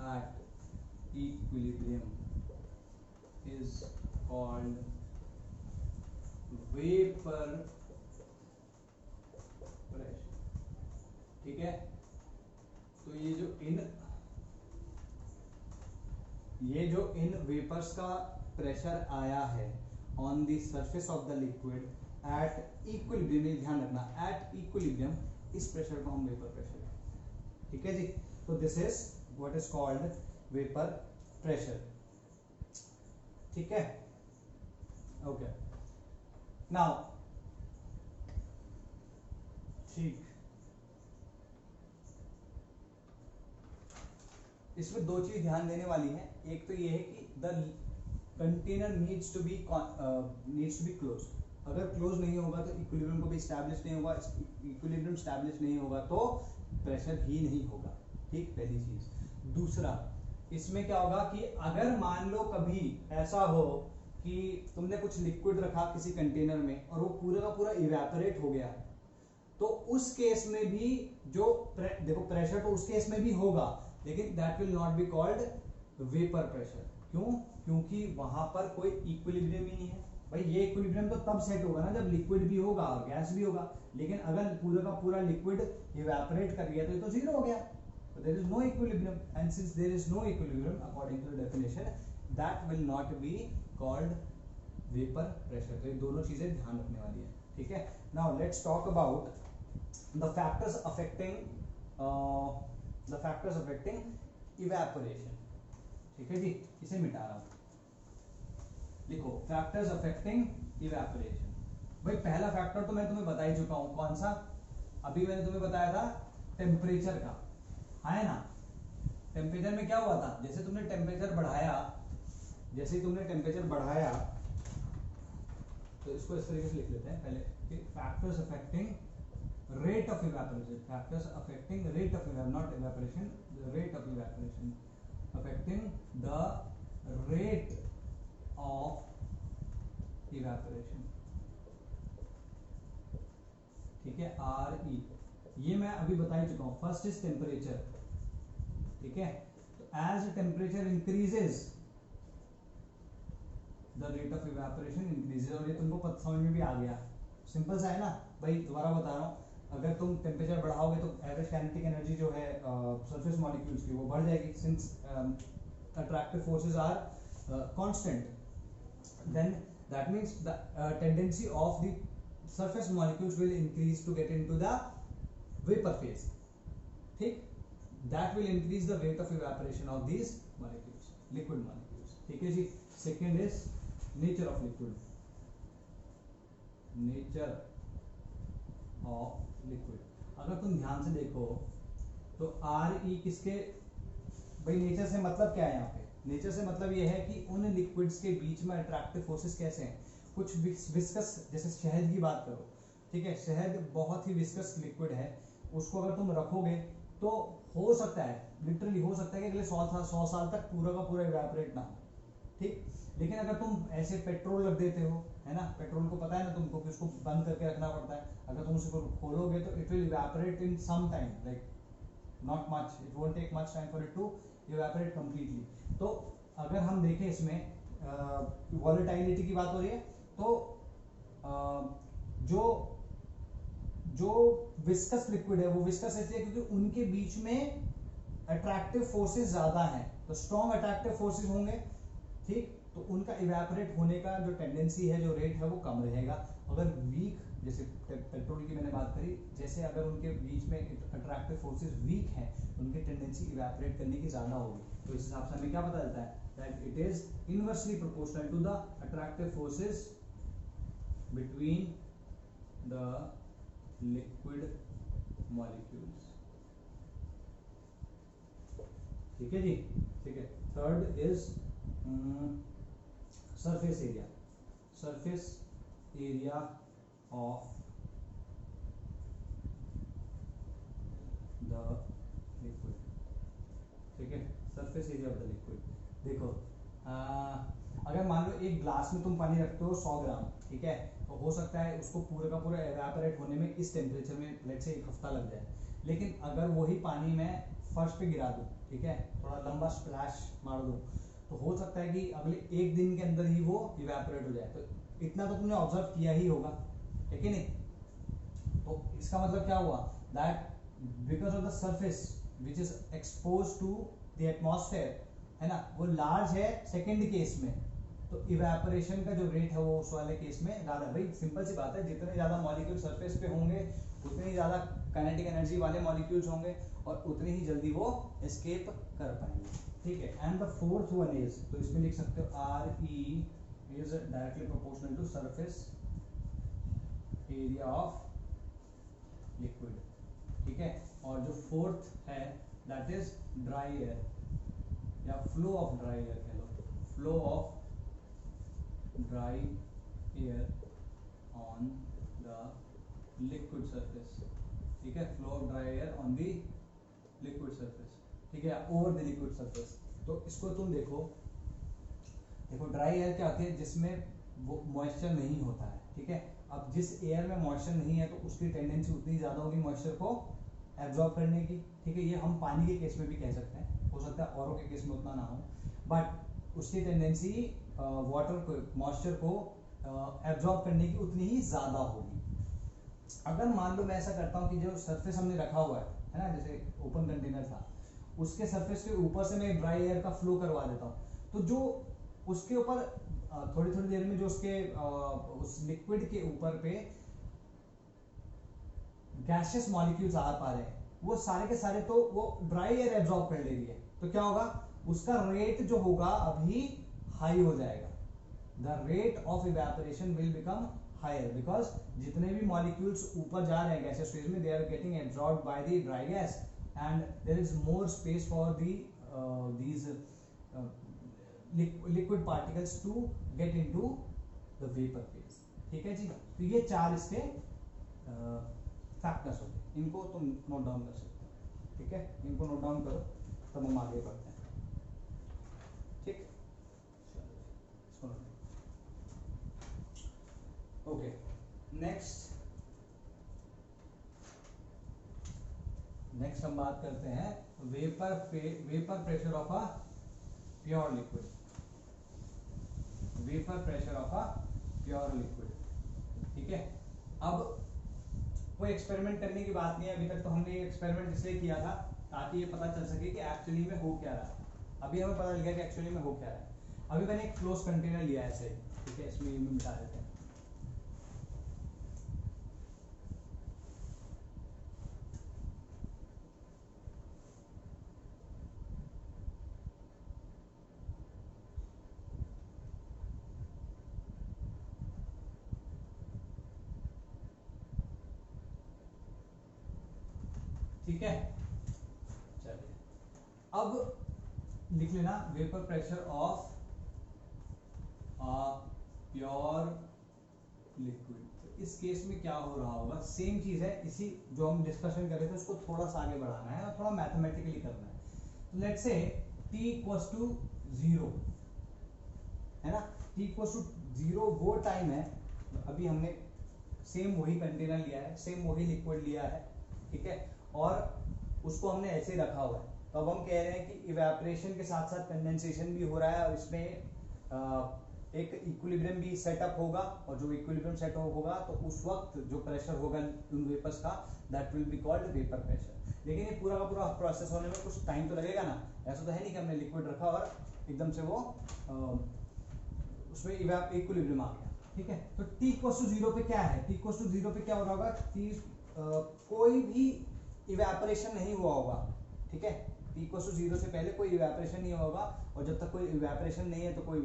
at equilibrium is called vapor pressure। ठीक है, तो ये जो इन वेपर्स का प्रेशर आया है on the surface of the liquid at equilibrium, ध्यान रखना एट इक्विलिब्रियम, इस प्रेशर को हम वेपर प्रेशर कहते हैं। ठीक है जी, तो this is what is called vapour pressure. ठीक है, ओके नाउ ठीक, इसमें दो चीज ध्यान देने वाली है। एक तो ये है कि the container needs to be close. अगर क्लोज नहीं होगा तो इक्विलिब्रियम को भी एस्टैब्लिश नहीं होगा, इक्विलिब्रियम एस्टैब्लिश नहीं होगा तो प्रेशर ही नहीं होगा। ठीक, पहली चीज। दूसरा, इसमें क्या होगा कि अगर मान लो कभी ऐसा हो कि तुमने कुछ लिक्विड रखा किसी कंटेनर में और वो पूरा का पूरा इवेपोरेट हो गया, तो उस केस में भी जो देखो प्रेशर तो उस केस में भी होगा, लेकिन that will not be called vapour pressure. क्यों? क्योंकि वहां पर कोई इक्विलिब्रियम ही नहीं है। भाई ये इक्विलिब्रियम तो तब सेट होगा ना जब लिक्विड भी होगा और गैस भी होगा, लेकिन अगर पूरा का पूरा लिक्विड इवेपोरेट कर गया तो ये तो जीरो हो गया, तो there is no equilibrium, and since there is no equilibrium according to the definition that will not be called vapour pressure. तो ये दोनों चीजें ध्यान रखने वाली है। ठीक है, now let's talk about the factors affecting evaporation. ठीक है जी, इसे मिटा रहा हूं, लिखो फैक्टर्स अफेक्टिंग इवेपोरेशन। भाई पहला फैक्टर तो मैं तुम्हें बता ही चुका हूं, कौन सा? अभी मैंने तुम्हें बताया था टेम्परेचर का, है ना। टेम्परेचर में क्या हुआ था, जैसे तुमने टेम्परेचर बढ़ाया, तो इसको इस तरीके से लिख लेते हैं पहले, factors affecting rate of evaporation, factors affecting rate of not evaporation, rate of evaporation, affecting the rate of evaporation। ठीक है, RE ये मैं अभी बता ही चुका हूं। First is temperature. ठीक है, तो as temperature increases the rate of evaporation increases, और ये तुमको समझ में भी आ गया, सिंपल सा है ना भाई। दोबारा बता रहा हूं, अगर तुम टेम्परेचर बढ़ाओगे तो एवरेज काइनेटिक एनर्जी जो है सरफेस मॉलिक्यूल्स की वो बढ़ जाएगी, since attractive forces are constant, then that means the tendency of the surface molecules will increase to get into the vapor phase। ठीक, that will increase the rate of evaporation of these molecules, liquid molecules। ठीक है जी। second is nature of liquid, nature of liquid। अगर तुम ध्यान से देखो तो RE किसके, भाई नेचर से मतलब क्या है यहाँ पे? नेचर से मतलब ये है कि उन लिक्विड्स के बीच में अट्रैक्टिव फोर्सेस कैसे हैं। कुछ विस्कस, जैसे शहद की बात करो, ठीक है, शहद बहुत ही विस्कस लिक्विड है, उसको अगर तुम रखोगे तो हो सकता है, लिटरली हो सकता है कि अगले 100 साल तक पूरा का पूरा इवेपोरेट ना हो, ठीक। लेकिन अगर तुम ऐसे पेट्रोल रख देते हो, है ना, पेट्रोल को पता है ना तुमको कि उसको बंद करके रखना पड़ता है, अगर तुम उसको खोलोगे तो it will evaporate in some time, like not much, it won't take much time for it to evaporate completely. तो अगर हम देखें इसमें वॉलेटाइलिटी की बात हो रही है, तो जो जो विस्कस लिक्विड है वो विस्कस इसलिए क्योंकि उनके बीच में अट्रैक्टिव फोर्सेस ज्यादा हैं, तो स्ट्रॉन्ग अट्रैक्टिव फोर्सेस होंगे, ठीक, तो उनका इवेपोरेट होने का जो टेंडेंसी है, जो रेट है वो कम रहेगा। अगर वीक, जैसे पेट्रोल की मैंने बात करी, जैसे अगर उनके बीच में अट्रैक्टिव फोर्सेस वीक हैं, उनकी टेंडेंसी इवेपोरेट करने की ज्यादा होगी। तो इस हिसाब से हमें क्या पता चलता है, that it is inversely proportional to the attractive forces between the liquid molecules. ठीक है जी, ठीक है। Third is surface area, surface area of the liquid, ठीक है, surface area of the liquid. देखो अगर मान लो एक ग्लास में तुम पानी रखते हो 100 ग्राम, ठीक है, तो हो सकता है उसको पूरा का पूरा एवेपोरेट होने में इस टेम्परेचर में लेट्स से 1 हफ्ता लग जाए। लेकिन अगर वही पानी मैं फर्श पे गिरा दूं, ठीक है, थोड़ा लंबा स्प्लैश मार दूं, तो हो सकता है कि अगले 1 दिन के अंदर ही वो इवेपोरेट हो जाए। तो इतना तो तुमने ऑब्जर्व किया ही होगा, है कि नहीं। तो इसका मतलब क्या हुआ, that because of the surface which is expose to the atmosphere, है ना, वो लार्ज है सेकेंड केस में, तो इवेपोरेशन का जो रेट है वो उस वाले केस में ज्यादा। भाई सिंपल सी बात है, जितने ज्यादा मॉलिक्यूल सरफेस पे होंगे उतनी ही ज्यादा काइनेटिक एनर्जी वाले मॉलिक्यूल्स होंगे और उतनी ही जल्दी वो एस्केप कर पाएंगे, ठीक है। And the fourth one is, तो इसमें लिख सकते हो R E is directly proportional to surface area of liquid, ठीक है। और जो फोर्थ है दैट इज ड्राई एयर या फ्लो ऑफ ड्राई एयर कह लो, flow of dry air on the liquid surface, ठीक है, flow of dry air on the liquid surface, ठीक है, ओवर द लिक्विड सरफेस। तो इसको तुम देखो, देखो ड्राई एयर क्या होती है, जिसमें वो मॉइस्चर नहीं होता है, ठीक है। अब जिस एयर में मॉइस्चर नहीं है तो उसकी टेंडेंसी उतनी ज्यादा होगी मॉइस्चर को एब्जॉर्ब करने की, ठीक है। ये हम पानी के केस में भी कह सकते हैं, हो सकता है औरों के केस में उतना ना हो, बट उसकी टेंडेंसी वाटर को, मॉइस्चर को एब्जॉर्ब करने की उतनी ही ज्यादा होगी। अगर मान लो मैं ऐसा करता हूँ कि जो सरफेस हमने रखा हुआ है ना, जैसे ओपन कंटेनर था, उसके सरफेस के ऊपर से मैं ड्राई एयर का फ्लो करवा देता हूँ, तो जो उसके ऊपर थोड़ी थोड़ी देर में जो उसके उस लिक्विड के ऊपर पे गैसियस मॉलिक्यूल्स आ पा रहे हैं, वो सारे के सारे तो वो ड्राई एयर एब्जॉर्ब कर ले रही है, तो क्या होगा, उसका रेट जो होगा अभी हाई हो जाएगा। The rate of evaporation will become higher because जितने भी मॉलिक्यूल्स ऊपर जा रहे हैं गैसियस फेज में, they are getting absorbed by the dry gas and there is more space for these liquid particles to get into the vapour phase, ठीक है जी। तो ये 4 इसके फैक्टर्स होते हैं, इनको तुम नोट डाउन कर सकते हो, ठीक है, इनको नोट डाउन करो तब हम आगे बढ़ते हैं, ठीक। ओके, नेक्स्ट हम बात करते हैं vapour pressure of a pure liquid, vapour pressure of a pure liquid, ठीक है। अब कोई एक्सपेरिमेंट करने की बात नहीं है, अभी तक तो हमने ये एक्सपेरिमेंट इसलिए किया था ताकि ये पता चल सके कि एक्चुअली में हो क्या रहा है। अभी हमें पता चल गया कि एक्चुअली में हो क्या रहा है। अभी मैंने एक क्लोज कंटेनर लिया है ऐसे, ठीक है, इसमें ये मिटा देते हैं। ठीक है, चलिए अब लिख लेना vapour pressure of pure liquid, इस केस में क्या हो रहा होगा, सेम चीज है, इसी जो हम डिस्कशन कर रहे थे उसको थोड़ा सा आगे बढ़ाना है और थोड़ा मैथमेटिकली करना है। तो let's say t equals to 0 है ना, t इक्वल्स टू 0 वो टाइम है, अभी हमने सेम वही कंटेनर लिया है, सेम वही लिक्विड लिया है, ठीक है, और उसको हमने ऐसे ही रखा हुआ है। तो अब हम कह रहे हैं कि इवेपोरेशन के साथ साथ कंडेंसेशन भी हो रहा है और इसमें एक इक्विलिब्रियम भी सेटअप होगा, और जो इक्विलिब्रियम सेटअप होगा तो उस वक्त जो प्रेशर होगा उन वेपर्स का, that will be called vapour pressure. लेकिन ये पूरा का पूरा प्रोसेस होने में कुछ टाइम तो लगेगा ना, ऐसा तो है नहीं कि हमने लिक्विड रखा और एकदम से वो उसमें इक्विलिब्रियम आ गया, ठीक है। तो t इक्वल्स टू 0 पे क्या है, t इक्वल्स टू 0 पे क्या हो रहा होगा, कोई भी इवेपोरेशन नहीं हुआ होगा, ठीक है। t इक्वल्स टू 0 से पहले कोई इवेपोरेशन नहीं होगा, और जब तक कोई इवेपोरेशन नहीं है तो कोई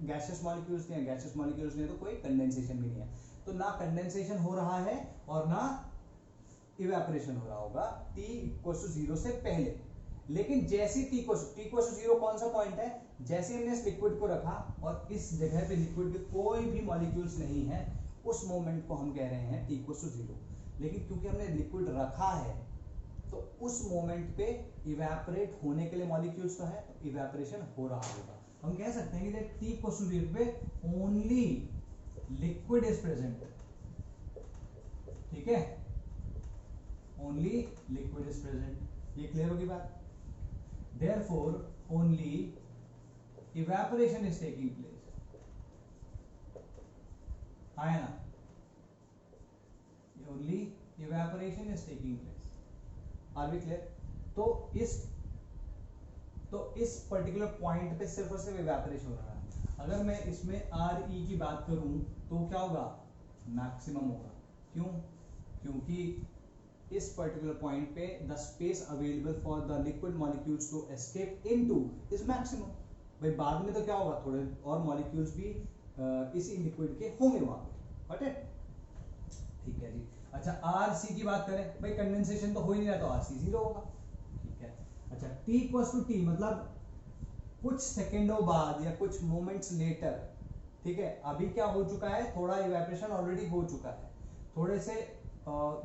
गैसियस मॉलिक्यूल्स नहीं है, गैसियस मॉलिक्यूल्स नहीं है तो कोई कंडेंसेशन भी नहीं है। तो ना कंडेंसेशन हो रहा है और ना इवेपोरेशन हो रहा होगा t इक्वल्स टू 0 से पहले। लेकिन जैसे t इक्वल्स टू 0 कौन सा पॉइंट है, जैसे हमने इस लिक्विड को रखा और इस जगह पे लिक्विड के कोई भी मॉलिक्यूल्स नहीं है, उस मोमेंट को हम कह रहे हैं t इक्वल्स टू 0। लेकिन क्योंकि हमने लिक्विड रखा है तो उस मोमेंट पे इवेपोरेट होने के लिए मॉलिक्यूल्स तो है, तो इवेपोरेशन हो रहा होगा। हम कह सकते हैं कि t इक्वल्स टू 0 पे ओनली लिक्विड इज प्रेजेंट, ठीक है, ओनली लिक्विड इज प्रेजेंट। ये क्लियर होगी बात। Therefore only evaporation is taking place, आया ना, only evaporation is taking place। Are we clear? तो इस पर्टिकुलर पॉइंट पे सिर्फ और सिर्फ इवेपोरेशन हो रहा है। अगर मैं इसमें RE की बात करूं तो क्या होगा, मैक्सिमम होगा। क्यों, क्योंकि इस पर्टिकुलर पॉइंट पे the space available for the liquid molecules to escape into is maximum. भाई बाद में तो क्या होगा, थोड़े और मॉलिक्यूल्स भी इसी लिक्विड के होंगे वहां पे, गॉट इट, ठीक है जी। अच्छा RC की बात करें, भाई कंडेंसेशन तो हो ही नहीं रहा तो RC 0 होगा, ठीक है। अच्छा T इक्वल्स टू T मतलब कुछ सेकेंडों बाद या कुछ मोमेंट्स लेटर, ठीक है, अभी क्या हो चुका है, थोड़ा इवेपोरेशन ऑलरेडी हो चुका है, थोड़े से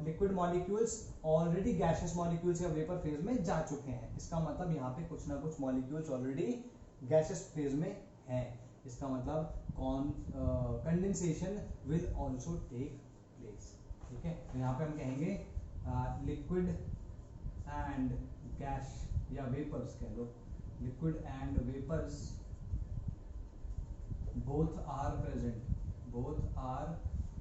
liquid molecules already gaseous molecules या वेपर फेज में जा चुके हैं। इसका मतलब यहाँ पे कुछ ना कुछ मॉलिक्यूल्स ऑलरेडी गैसियस फेज में हैं। इसका मतलब condensation will also take place, ठीक है। तो यहाँ पे हम कहेंगे लिक्विड एंड गैस या वेपर्स कह लो, liquid and vapours both are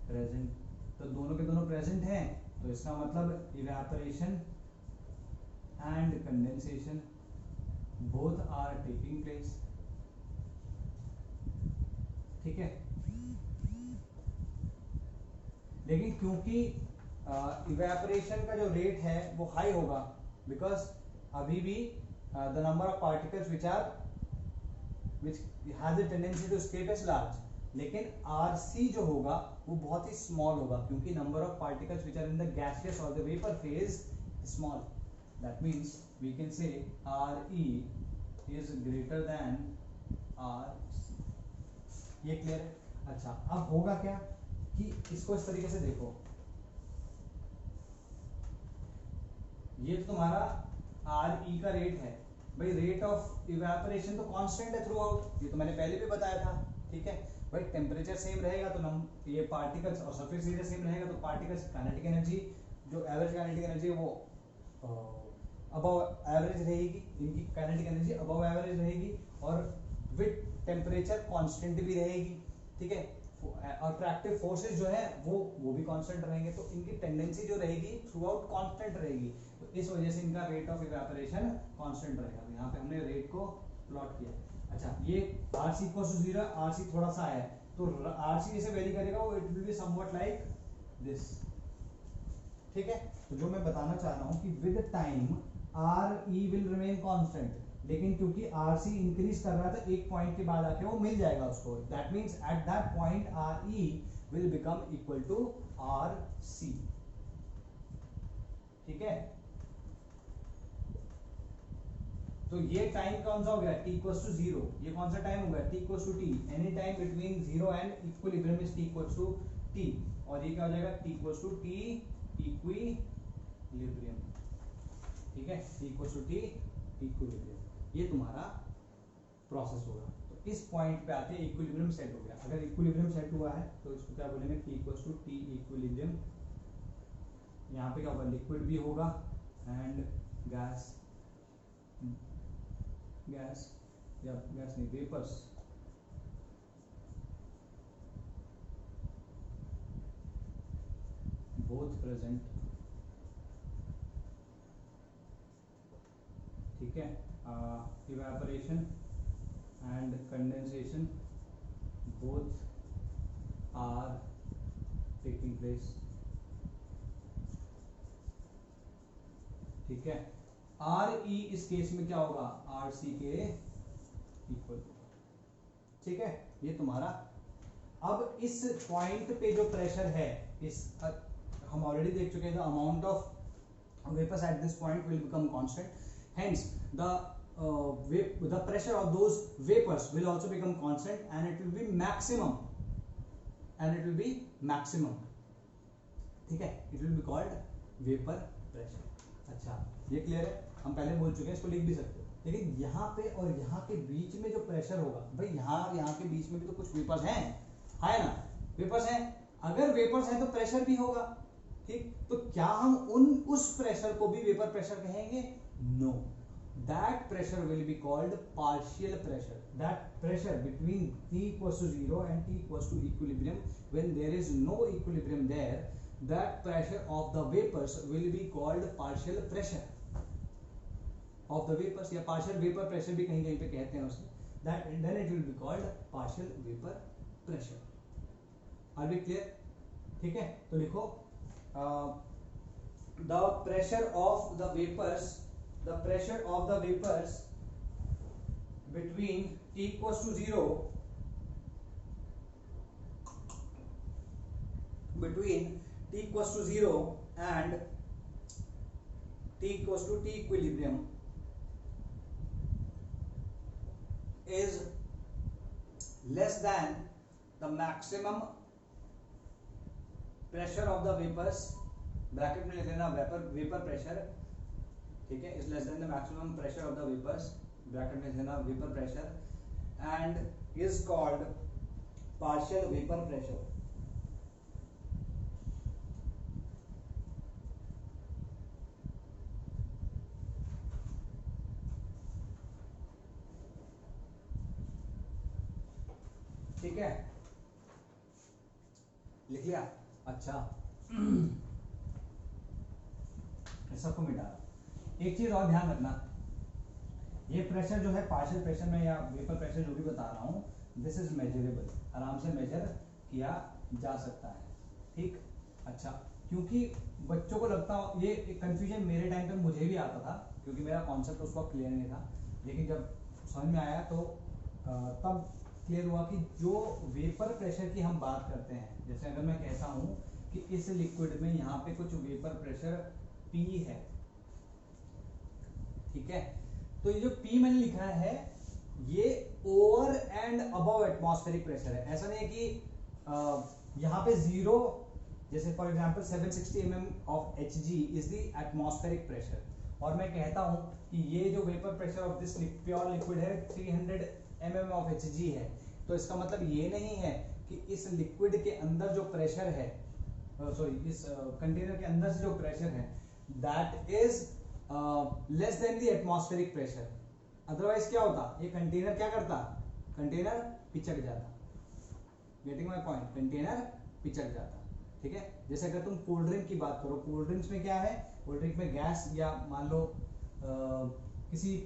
present, तो दोनों के दोनों प्रेजेंट हैं, तो इसका मतलब evaporation and condensation both are taking place, ठीक है। लेकिन क्योंकि इवेपोरेशन का जो रेट है वो हाई होगा, बिकॉज अभी भी the number of particles which has a tendency to escape is large, लेकिन RC जो होगा वो बहुत ही स्मॉल होगा, क्योंकि number of particles which are in the gaseous or the vapor phase is small. That means we can say RE is greater than RC. ये clear है। अच्छा अब होगा क्या कि इसको इस तरीके से देखो, ये तो तुम्हारा RE का रेट है, भाई रेट ऑफ इवेपोरेशन तो कांस्टेंट है थ्रू आउट, ये तो मैंने पहले भी बताया था, ठीक है। भाई टेम्परेचर सेम रहेगा तो ये पार्टिकल्स और सरफेस एरिया सेम रहेगा तो पार्टिकल्स काइनेटिक एनर्जी, जो एवरेज काइनेटिक एनर्जी है वो अबव एवरेज रहेगी, इनकी काइनेटिक एनर्जी अबव एवरेज रहेगी, और विद टेम्परेचर कांस्टेंट भी रहेगी, ठीक है। अट्रैक्टिव फोर्सेस जो है वो भी कांस्टेंट रहेंगे, तो इनकी टेंडेंसी जो रहेगी थ्रू आउट कांस्टेंट रहेगी, तो इस वजह से इनका रेट ऑफ इवेपोरेशन कांस्टेंट रहेगा। यहाँ पे हमने रेट को प्लॉट किया। अच्छा ये RC इक्वल्स टू 0, RC थोड़ा सा है तो RC जैसे वेरी करेगा वो it will be somewhat like this, ठीक है। तो जो मैं बताना चाह रहा हूँ कि with time RE will remain constant, लेकिन क्योंकि RC इंक्रीज कर रहा है तो एक पॉइंट के बाद आके वो मिल जाएगा उसको, that means at that point RE will become equal to RC, ठीक है। तो ये टाइम कौन सा हो गया, t इक्वल्स टू 0, ये कौन सा टाइम हो गया, t equals to t, any time between 0 and equilibrium is t equals to T, और ये क्या हो जाएगा, T equals to T equilibrium, ठीक है, T equals to T equilibrium, ये तुम्हारा प्रोसेस होगा। तो इस पॉइंट पे आते हैं इक्विलिब्रियम सेट हो गया। अगर इक्विलिब्रियम सेट हुआ है तो इसको क्या बोलेंगे, T equals to T equilibrium. यहाँ पे क्या होगा, लिक्विड भी होगा एंड गैस या गैस नहीं, वेपर्स, बोथ प्रेजेंट, ठीक है, evaporation and condensation both are taking place, ठीक है। आर ई इस केस में क्या होगा, आर सी के इक्वल होगा, ठीक है, ये तुम्हारा। अब इस पॉइंट पे जो प्रेशर है, इस हम ऑलरेडी देख चुके हैं, the amount of vapours at this point will become constant, hence the pressure of those vapors will also become constant and it will be maximum, ठीक है, it will be called vapor pressure। अच्छा, ये clear है, हम पहले बोल चुके हैं, इसको लिख भी सकते हो, लेकिन यहाँ पे और यहाँ के बीच में जो प्रेशर होगा, भाई यहाँ के बीच में भी तो कुछ वेपर्स हैं, है ना, वेपर्स हैं, अगर वेपर्स हैं तो प्रेशर भी होगा, ठीक, तो क्या हम उस प्रेशर को भी वेपर प्रेशर कहेंगे? No, that pressure will be called partial pressure, that pressure between T equals to 0 and T equals to equilibrium, when there is no equilibrium there, that pressure of the vapors will be called partial pressure of the vapors, या partial vapor pressure भी कहीं पे कहते हैं उसे, that then it will be called partial vapor pressure। Are we clear? ठीक है, तो लिखो the pressure of the vapors between T equals to 0 and T equals to T equilibrium is less than the maximum pressure of the vapors, bracket में लिख लेना vapour pressure, ठीक है, is less than the maximum pressure of the vapors, bracket में देना vapor pressure, and is called partial vapor pressure। ठीक है, लिख लिया? अच्छा सबको मिटा। एक चीज और ध्यान रखना, ये प्रेशर जो है पार्शियल प्रेशर में या वेपर प्रेशर जो भी बता रहा हूँ, दिस इज मेजरेबल, आराम से मेजर किया जा सकता है, ठीक। अच्छा, क्योंकि बच्चों को लगता ये कंफ्यूजन मेरे टाइम पे मुझे भी आता था, क्योंकि मेरा कॉन्सेप्ट उस वक्त क्लियर नहीं था, लेकिन जब समझ में आया तो तब क्लियर हुआ कि जो वेपर प्रेशर की हम बात करते हैं, जैसे अगर मैं कहता हूँ कि इस लिक्विड में यहाँ पे कुछ वेपर प्रेशर P है, ठीक है, तो ये जो P मैंने लिखा है ये over and above atmospheric pressure है। ऐसा नहीं है कि यहाँ पे 0, जैसे for example 760 mm of Hg is the atmospheric pressure, और मैं कहता हूं कि ये जो vapour pressure of this pure liquid है 300 mm ऑफ Hg है, तो इसका मतलब ये नहीं है कि इस लिक्विड के अंदर जो प्रेशर है, सॉरी इस कंटेनर के अंदर से जो प्रेशर है that is less than the atmospheric pressure. Otherwise क्या होता, ये कंटेनर क्या करता, कंटेनर पिचक जाता, गेटिंग माय पॉइंट, कंटेनर पिचक जाता, ठीक है। जैसे अगर तुम कोल्ड ड्रिंक की बात करो, कोल्ड ड्रिंक्स में क्या है, कोल्ड ड्रिंक में गैस या मान लो किसी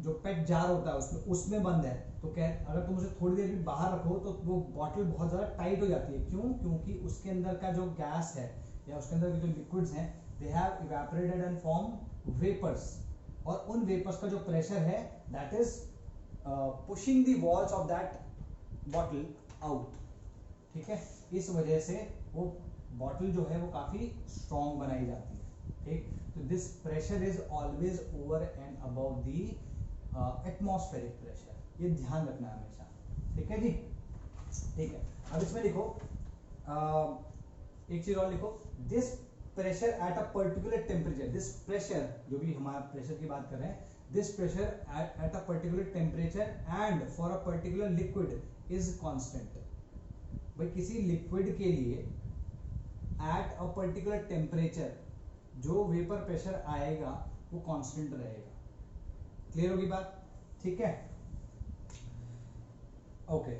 जो पेट जार होता है उसमें बंद है, तो अगर तुम उसे थोड़ी देर भी बाहर रखो तो वो बॉटल बहुत ज्यादा टाइट हो जाती है। क्यों? क्योंकि उसके अंदर का जो गैस है या उसके अंदर के जो लिक्विड्स हैं they have evaporated and form vapours, और उन वेपर्स का जो प्रेशर है that is pushing the walls of that bottle out, ठीक है। इस वजह से वो बॉटल जो है वो काफी स्ट्रॉन्ग बनाई जाती है, ठीक। तो this pressure is always over and above the atmospheric pressure, ये ध्यान रखना हमेशा, ठीक है जी, ठीक है। अब इसमें देखो एक चीज और लिखो, this pressure at a particular temperature, this pressure जो भी हमारा प्रेशर की बात कर रहे हैं, this pressure at a particular temperature and for a particular liquid is constant. भाई किसी लिक्विड के लिए एट अ पर्टिकुलर टेम्परेचर जो वेपर प्रेशर आएगा वो कांस्टेंट रहेगा। क्लियर होगी बात? ठीक है, ओके।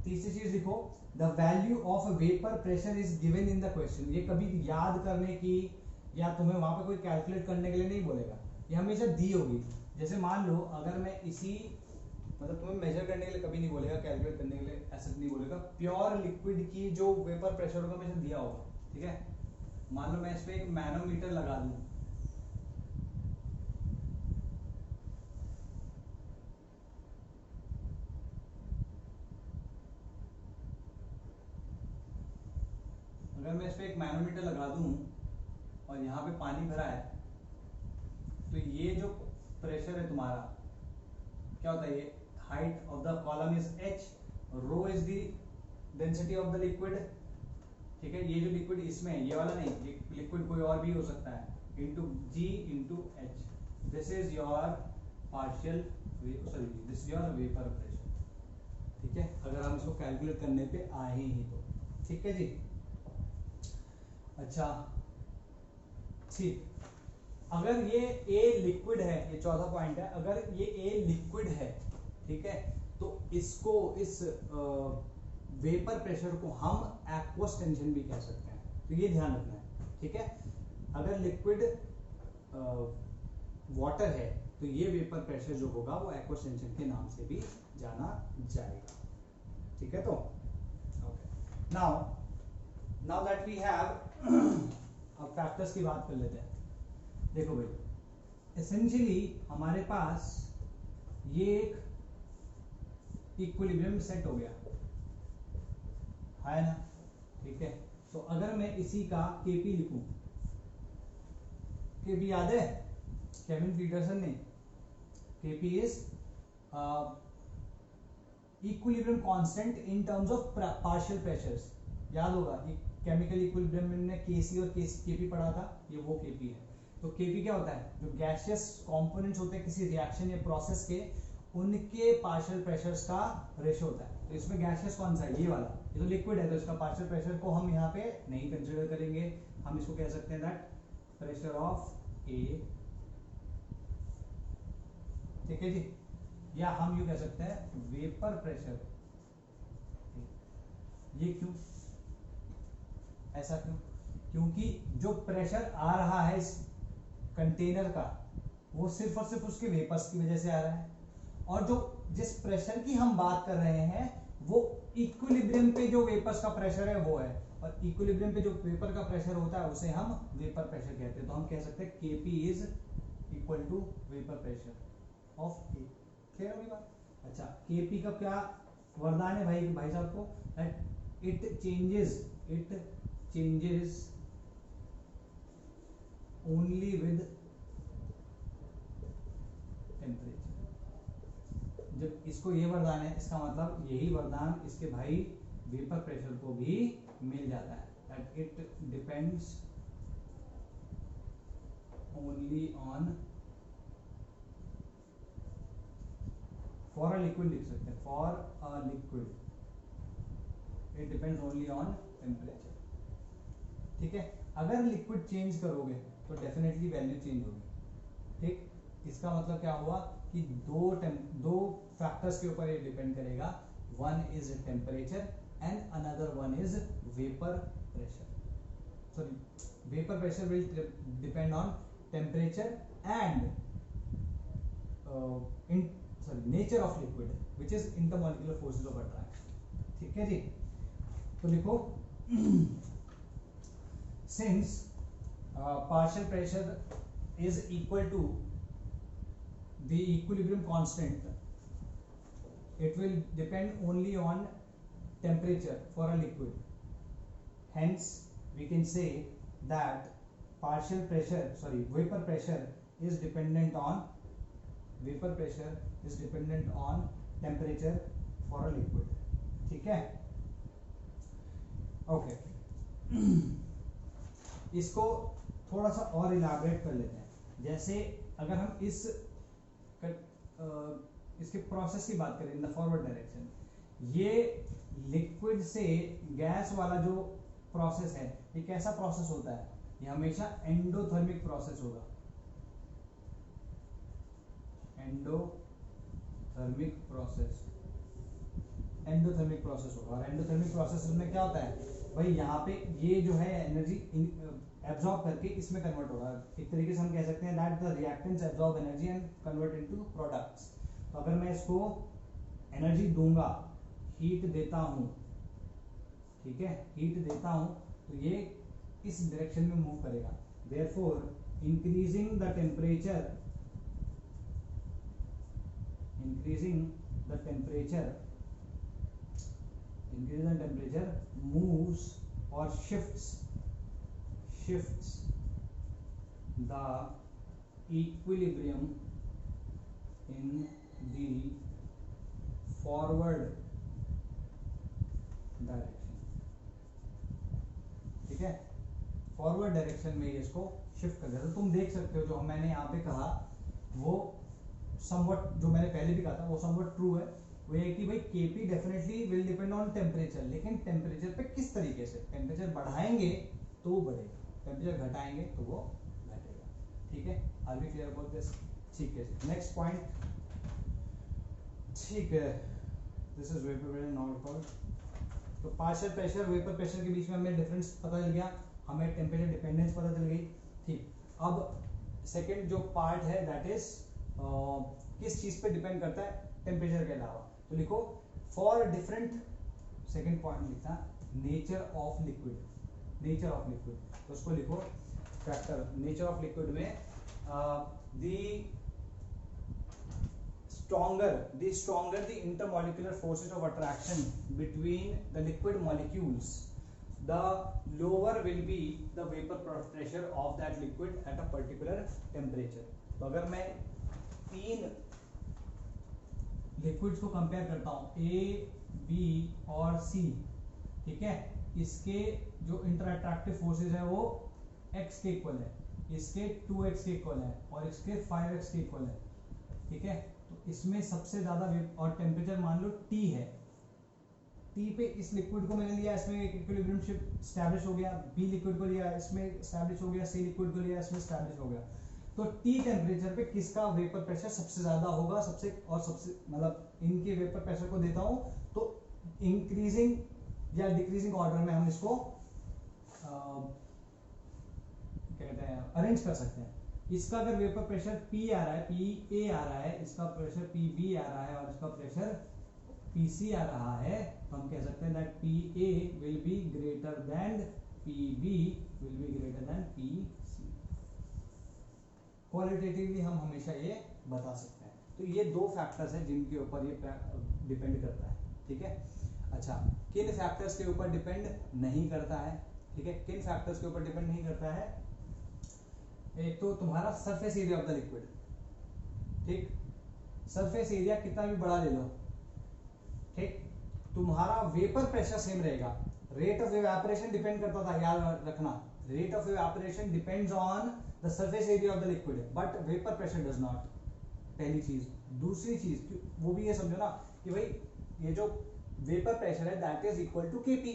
तीसरी चीज लिखो, the value of vapour pressure is given in the question. ये कभी याद करने की या तुम्हें वहां पे कोई कैलकुलेट करने के लिए नहीं बोलेगा, ये हमेशा दी होगी। जैसे मान लो अगर मैं इसी, मतलब तुम्हें मेजर करने के लिए कभी नहीं बोलेगा, कैलकुलेट करने के लिए ऐसा नहीं बोलेगा, प्योर लिक्विड की जो वेपर प्रेशर होगा हमेशा दिया होगा, ठीक है। मान लो मैं इस पे एक मैनोमीटर लगा दूं, अगर मैं इस पे एक मैनोमीटर लगा दूं और यहाँ पे पानी भरा है, तो ये जो प्रेशर है तुम्हारा क्या होता है, ये height of the column is h, rho is the density of the liquid, ठीक है। ये जो लिक्विड इसमें है, ये वाला नहीं, ये लिक्विड कोई और भी हो सकता है, into g into h, this is your partial, sorry this is your vapour pressure, ठीक है। अगर हम इसको कैलकुलेट करने पे आए ही तो, ठीक है जी। अच्छा ठीक, अगर ये A लिक्विड है, ये चौथा पॉइंट है, अगर ये A लिक्विड है, ठीक है, तो इसको, इस वेपर प्रेशर को हम एक्वस टेंशन भी कह सकते हैं, तो ये ध्यान रखना है, ठीक है। अगर लिक्विड वाटर है तो ये वेपर प्रेशर जो होगा वो एक्वस टेंशन के नाम से भी जाना जाएगा, ठीक है। तो okay, now that we have, अब फैक्टर्स की बात कर लेते हैं। देखो भाई, एसेंशियली हमारे पास ये एक इक्विलिब्रियम सेट हो गया है ना, ठीक है। तो अगर मैं इसी का केपी लिखूं, केपी याद है केविन पीटरसन ने, KP is equilibrium constant in terms of partial pressures, याद होगा केमिकल इक्विलिब्रियम में हमने केसी और केपी पढ़ा था, ये वो केपी है। तो केपी क्या होता है, जो गैसियस कंपोनेंट्स होते हैं किसी रिएक्शन या प्रोसेस के, उनके पार्शियल प्रेशर्स का रेशो होता है। तो इसमें गैसियस कौन सा है, ये वाला, ये तो लिक्विड है, तो इसका पार्शियल प्रेशर को हम यहाँ पे नहीं कंसिडर करेंगे, हम इसको कह सकते हैं दैट प्रेशर ऑफ ए, ठीक है जी, या हम यूं कह सकते हैं वेपर प्रेशर। ये क्यों, ऐसा क्यों? क्योंकि जो प्रेशर आ रहा है इस कंटेनर का, वो सिर्फ और सिर्फ उसके वेपर्स की वजह से आ रहा है, और जो जिस प्रेशर की हम बात कर रहे हैं वो इक्विलिब्रियम पे जो वेपर्स का प्रेशर है वो है, और इक्विलिब्रियम पे जो वेपर का प्रेशर होता है उसे हम वेपर प्रेशर कहते हैं। तो हम कह सकते हैं Kp is equal to vapour pressure of a. Clear होगी बात? अच्छा, Kp का क्या वरदान है भाई साहब को, it changes only with temperature. जब इसको ये वरदान है, इसका मतलब यही वरदान इसके भाई वेपर प्रेशर को भी मिल जाता है, that it depends only on, for a liquid लिख सकते हैं, for a liquid it depends only on temperature, ठीक है। अगर लिक्विड चेंज करोगे तो डेफिनेटली वैल्यू चेंज होगी, ठीक। इसका मतलब क्या हुआ कि दो फैक्टर्स के ऊपर ये डिपेंड करेगा, one is temperature and another one is vapour pressure. Sorry, vapour pressure will depend on temperature and nature of liquid which is intermolecular forces of attraction, ठीक है जी। तो लिखो since partial pressure is equal to the equilibrium constant, it will depend only on temperature for a liquid, hence we can say that vapor pressure is dependent on temperature for a liquid, ठीक है। Okay इसको थोड़ा सा और elaborate कर लेते हैं। जैसे अगर हम इसके प्रोसेस की बात करें इन द फॉरवर्ड डायरेक्शन, ये लिक्विड से गैस वाला जो प्रोसेस है ये कैसा प्रोसेस होता है? ये हमेशा एंडोथर्मिक प्रोसेस होगा, एंडोथर्मिक प्रोसेस, एंडोथर्मिक प्रोसेस होगा। और एंडोथर्मिक प्रोसेस में क्या होता है भाई, यहाँ पे ये जो है एनर्जी एब्जॉर्ब करके इसमें कन्वर्ट होगा। एक तरीके से हम कह सकते हैं that the reactants absorb energy and convert into products. तो अगर मैं इसको एनर्जी दूंगा, हीट देता हूं, ठीक है, हीट देता हूं, तो ये इस डायरेक्शन में मूव करेगा। Therefore increasing the temperature, increasing the temperature moves or shifts the equilibrium in the forward direction, ठीक है, फॉरवर्ड डायरेक्शन में इसको शिफ्ट कर देता। तो तुम देख सकते हो जो मैंने यहाँ पे कहा वो समवट, जो मैंने पहले भी कहा था वो समवट ट्रू है। वो ये कि भाई KP definitely will depend on temperature, लेकिन टेम्परेचर पे किस तरीके से, टेम्परेचर बढ़ाएंगे तो वो बढ़ेगा, टेम्परेचर घटाएंगे तो वो घटेगा, ठीक है। Are we clear about this? ठीक है, नेक्स्ट पॉइंट, ठीक है, this is vapour pressure not called. तो पार्शियल प्रेशर वेपर प्रेशर के बीच में हमें डिफरेंस पता चल गया, हमें टेम्परेचर डिपेंडेंस पता चल गई, ठीक। अब सेकेंड जो पार्ट है दैट इज किस चीज पे डिपेंड करता है टेम्परेचर के अलावा। तो लिखो फॉर डिफरेंट, सेकंड पॉइंट लिखना nature of liquid, nature of liquid. तो उसको लिखो फैक्टर नेचर ऑफ लिक्विड में the stronger the intermolecular forces of attraction between the liquid molecules, the lower will be the vapor pressure of that liquid at a particular temperature। तो अगर मैं तीन liquids को compare करता हूं ए, B और सी, ठीक है, इसके जो इंटर अट्रैक्टिव फोर्सेस है वो x के इक्वल है, इसके 2x के इक्वल है और इसके 5x के इक्वल है, ठीक है। तो इसमें सबसे ज्यादा और टेम्परेचर मान लो T है, T पे इस लिक्विड को मैंने लिया, इसमें एक इक्विलिब्रियम शिफ्ट एस्टैब्लिश हो गया, B लिक्विड को लिया इसमें एस्टैब्लिश हो गया, C लिक्विड को लिया इसमें एस्टैब्लिश हो गया। तो T टेम्परेचर पे किसका वेपर प्रेशर सबसे ज्यादा होगा, सबसे मतलब इनके वेपर प्रेशर को देता हूं तो इंक्रीजिंग या डिक्रीजिंग ऑर्डर में हम इसको कहते हैं अरेंज कर सकते हैं। इसका अगर वेपर प्रेशर P आ रहा है, PA आ रहा है, इसका प्रेशर PB आ रहा है और इसका प्रेशर PC आ रहा है, तो हम कह सकते हैं that PA will be greater than PB will be greater than PC। Qualitatively हम हमेशा ये बता सकते हैं। तो ये दो फैक्टर्स हैं जिनके ऊपर ये डिपेंड करता है, ठीक है। अच्छा, किन फैक्टर्स के ऊपर डिपेंड नहीं करता है, ठीक है, किन फैक्टर्स के ऊपर डिपेंड नहीं करता है? एक तो तुम्हारा surface area of the liquid, ठीक, सरफेस एरिया कितना भी बड़ा ले लो, ठीक, तुम्हारा वेपर प्रेशर सेम रहेगा। रेट ऑफ इवेपोरेशन डिपेंड करता था, याद रखना, rate of evaporation depends on the surface area of the liquid but vapour pressure does not, पहली चीज। दूसरी चीज वो भी ये समझो ना कि भाई ये जो वेपर प्रेशर है that is equal to KP,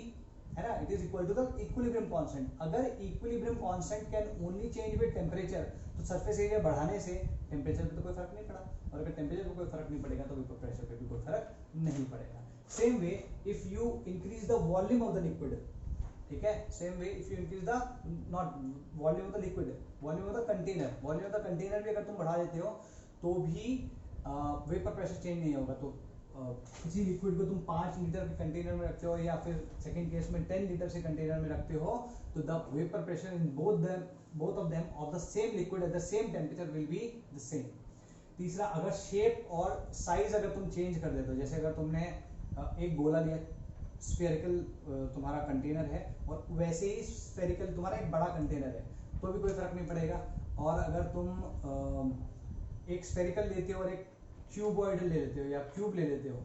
है ना, it is equal to the equilibrium constant. अगर equilibrium constant can only change with temperature, तो सरफेस एरिया बढ़ाने से टेम्परेचर पे तो कोई फर्क नहीं पड़ा, और अगर टेम्परेचर पे कोई फर्क नहीं पड़ेगा तो वेपर प्रेशर पे भी कोई फर्क नहीं पड़ेगा। Same way if you increase the volume of the liquid, ठीक है, same way if you increase the not volume of the liquid, volume of the container, volume of the container भी अगर तुम बढ़ा देते हो तो भी वेपर प्रेशर चेंज नहीं होगा। तो किसी लिक्विड को तुम 5 लीटर के कंटेनर में रखते हो या फिर सेकंड केस में 10 लीटर से कंटेनर में रखते हो, तो the vapour pressure in both of them of the same liquid at the same temperature will be the same। तीसरा, अगर शेप और साइज अगर तुम चेंज कर देते हो, जैसे अगर तुमने एक गोला लिया, स्फेरिकल तुम्हारा कंटेनर है और वैसे ही स्फेरिकल तुम्हारा एक बड़ा कंटेनर है, तो भी कोई फर्क नहीं पड़ेगा। और अगर तुम एक स्फेरिकल लेते हो और एक क्यूबॉइड ले लेते हो या क्यूब ले लेते हो,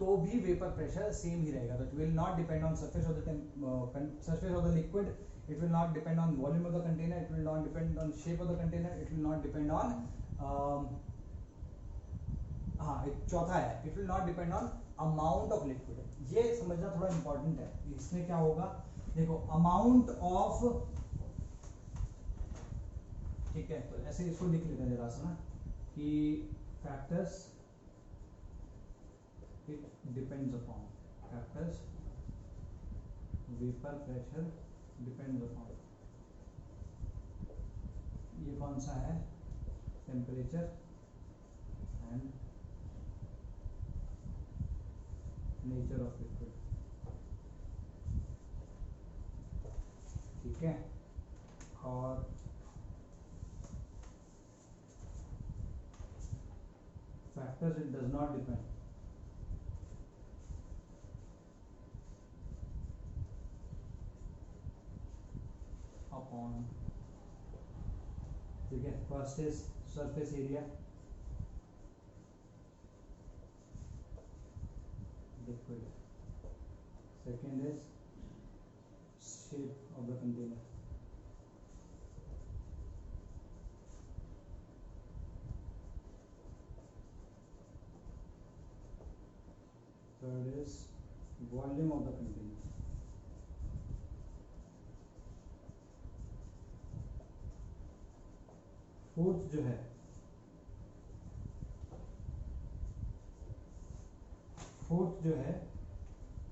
तो भी वेपर प्रेशर सेम ही रहेगा. तो it will not depend on surface of the liquid, it will not depend on volume of the container, it will not depend on shape of the container, it will not depend on हाँ एक चौथा है, it will not depend on amount of liquid. ये समझना थोड़ा important है. इसमें क्या होगा, देखो अमाउंट ऑफ, ठीक है, तो ऐसे इसको लिख लेते हैं जरा सा ना कि factors it depends upon, factors vapor pressure depends upon. ये कौन सा है, temperature and nature of liquid. ठीक है, और factors it does not depend upon. ठीक है, first is surface area, liquid. Second is shape of the container. Third is volume of the container. Fourth जो है,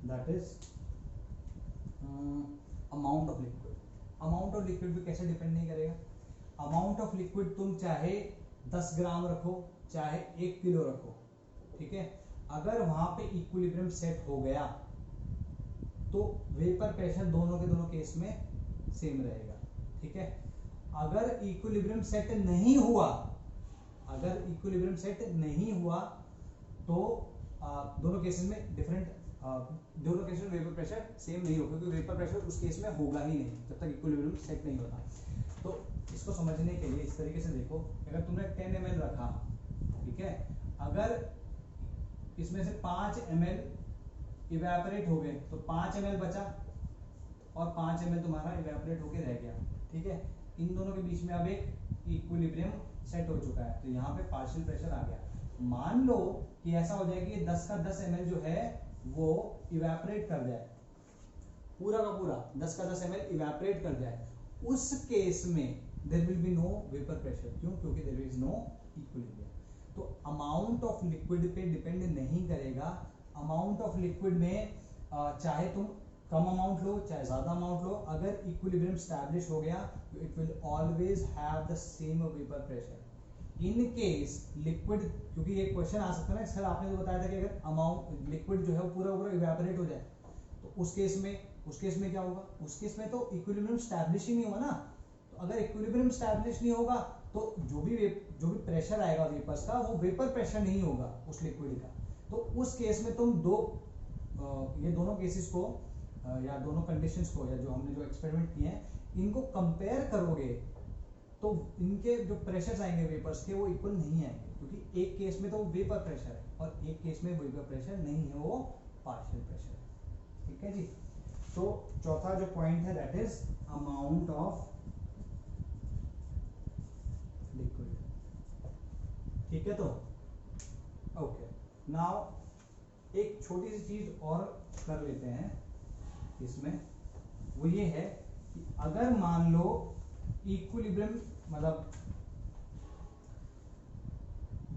that is amount of liquid. Amount of liquid भी कैसे depend नहीं करेगा. Amount of liquid तुम चाहे 10 ग्राम रखो चाहे 1 किलो रखो, ठीक है, अगर वहां पे इक्विलिब्रियम सेट हो गया तो वेपर प्रेशर दोनों के दोनों केस में सेम रहेगा. ठीक है, अगर इक्विलिब्रियम सेट नहीं हुआ, तो दोनों केसेस में दोनों केसेस में वेपर प्रेशर सेम नहीं होगा, क्योंकि वेपर प्रेशर उस केस में होगा ही नहीं जब तक इक्विलिब्रियम सेट नहीं होता. तो इसको समझने के लिए इस तरीके से देखो, अगर तुमने 10 ml रखा, ठीक है, अगर इसमें से 5 ml इवेपोरेट हो गए तो 5 ml बचा और 5 ml तुम्हारा इवेपोरेट होके रह गया. ठीक है, इन दोनों के बीच में अब एक इक्विलिब्रियम सेट हो चुका है, तो यहाँ पे पार्शियल प्रेशर आ गया. मान लो कि ऐसा हो जाए कि 10 का 10 ml जो है वो इवेपोरेट कर जाए, पूरा का पूरा 10 का 10 ml इवेपोरेट कर जाए. उस केस में there will be no vapour pressure. क्यों? क्योंकि देयर इज नो इक्विलिब्रियम. तो अमाउंट ऑफ लिक्विड पे डिपेंड नहीं करेगा. अमाउंट ऑफ लिक्विड में चाहे तुम कम अमाउंट लो चाहे ज्यादा अमाउंट लो, अगर इक्विलिब्रियम स्टैब्लिश हो गया तो it will always have the same vapour pressure. In case liquid, क्योंकि ये क्वेश्चन आ सकता है ना सर, आपने तो बताया था कि अगर अमाउंट लिक्विड जो है वो पूरा पूरा इवेपोरेट हो जाए तो उस केस में क्या होगा, उस केस में तो इक्विलिब्रियम स्टैब्लिश ही नहीं होगा ना. तो अगर इक्विलिब्रियम स्टैब्लिश नहीं होगा तो जो भी प्रेशर आएगा वेपर्स का, वो वेपर प्रेशर नहीं होगा उस लिक्विड का. तो उस केस में तुम ये दोनों केसेस को या दोनों कंडीशंस को, या जो हमने जो एक्सपेरिमेंट किए हैं, इनको कंपेयर करोगे तो इनके जो प्रेशर्स आएंगे वेपर्स के वो इक्वल नहीं आएंगे, क्योंकि एक केस में तो वेपर प्रेशर है और एक केस में वेपर प्रेशर नहीं है, वो पार्शियल प्रेशर है. ठीक है जी. तो चौथा जो पॉइंट है that is amount of liquid. ठीक है, तो ओके, नाउ एक छोटी सी चीज और कर लेते हैं इसमें, वो ये है कि अगर मान लो इक्विलिब्रियम, मतलब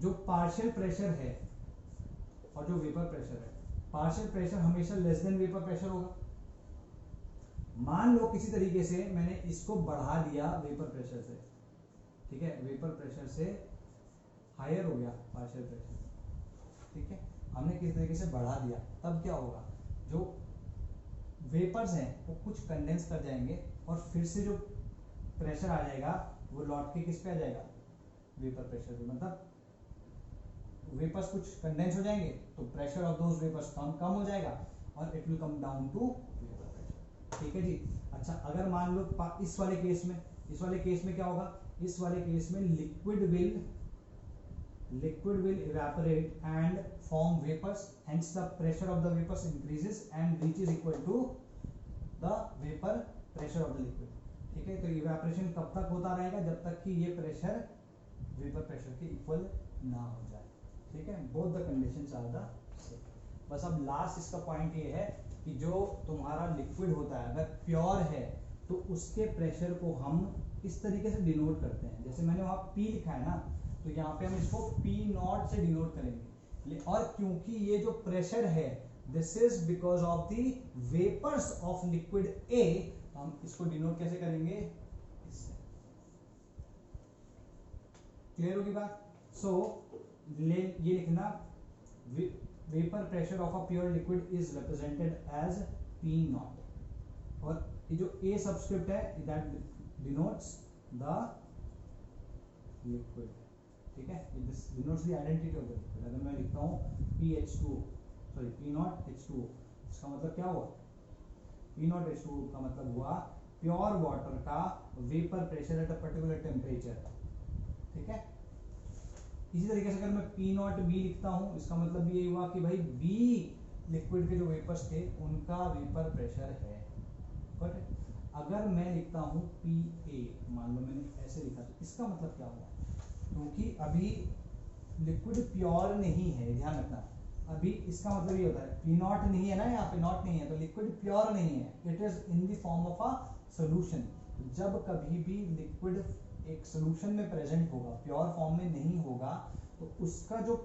जो पार्शियल प्रेशर है और जो वेपर प्रेशर है, पार्शियल प्रेशर हमेशा लेस देन वेपर प्रेशर होगा. मान लो किसी तरीके से मैंने इसको बढ़ा दिया वेपर प्रेशर से, ठीक है, वेपर प्रेशर से हायर हो गया पार्शियल प्रेशर. ठीक है, हमने किसी तरीके से बढ़ा दिया, तब क्या होगा, जो वेपर्स हैं वो कुछ कंडेंस कर जाएंगे और फिर से जो प्रेशर आ जाएगा वो लौट के किस पे आ जाएगा, वेपर प्रेशर पे. मतलब वेपर्स कुछ कंडेंस हो जाएंगे तो प्रेशर ऑफ दोस वेपर्स कम हो जाएगा और it will come down to vapour pressure. ठीक है जी. अच्छा, अगर मान लो इस वाले केस में क्या होगा, इस वाले केस में liquid liquid will evaporate and form vapors, hence the pressure of the vapors increases and reaches equal to the vapor pressure of the liquid. ठीक है, तो इवेपोरेशन कब तक होता रहेगा, जब तक कि ये प्रेशर वेपर प्रेशर के इक्वल ना हो जाए. ठीक है, both the conditions are the same. बस अब लास्ट इसका पॉइंट ये है कि जो तुम्हारा लिक्विड होता है अगर प्योर है तो उसके प्रेशर को हम इस तरीके से डिनोट करते हैं. जैसे मैंने वहां P लिखा है ना, तो यहाँ पे हम इसको P0 से डिनोट करेंगे. और क्योंकि ये जो प्रेशर है this is because of the vapours of liquid A, हम इसको डिनोट कैसे करेंगे, इससे. क्लियर होगी बात. सो ये लिखना vapor pressure of a pure liquid is represented as P0, और ये जो A सबस्क्रिप्ट है that denotes the liquid. ठीक है, this denotes the identity of the liquid. अगर मैं लिखता हूँ P0H2O, इसका मतलब क्या हुआ, P0H2O का मतलब हुआ प्योर वाटर का vapour pressure at a particular temperature. ठीक है, इसी तरीके से अगर मैं P0B लिखता हूं, इसका मतलब ये हुआ कि भाई B लिक्विड के जो वेपर्स थे उनका वेपर प्रेशर है. बट अगर मैं लिखता हूं PA, मान लो मैंने ऐसे लिखा, तो इसका मतलब क्या हुआ, क्योंकि अभी लिक्विड प्योर नहीं है, ध्यान रखना. अभी इसका मतलब ये होता है P0 नहीं है ना, यहाँ पे नॉट नहीं है, तो लिक्विड प्योर नहीं है, it is in the form of a solution. जब कभी भी लिक्विड एक सोल्यूशन में प्रेजेंट होगा, प्योर फॉर्म में नहीं होगा, तो उसका जो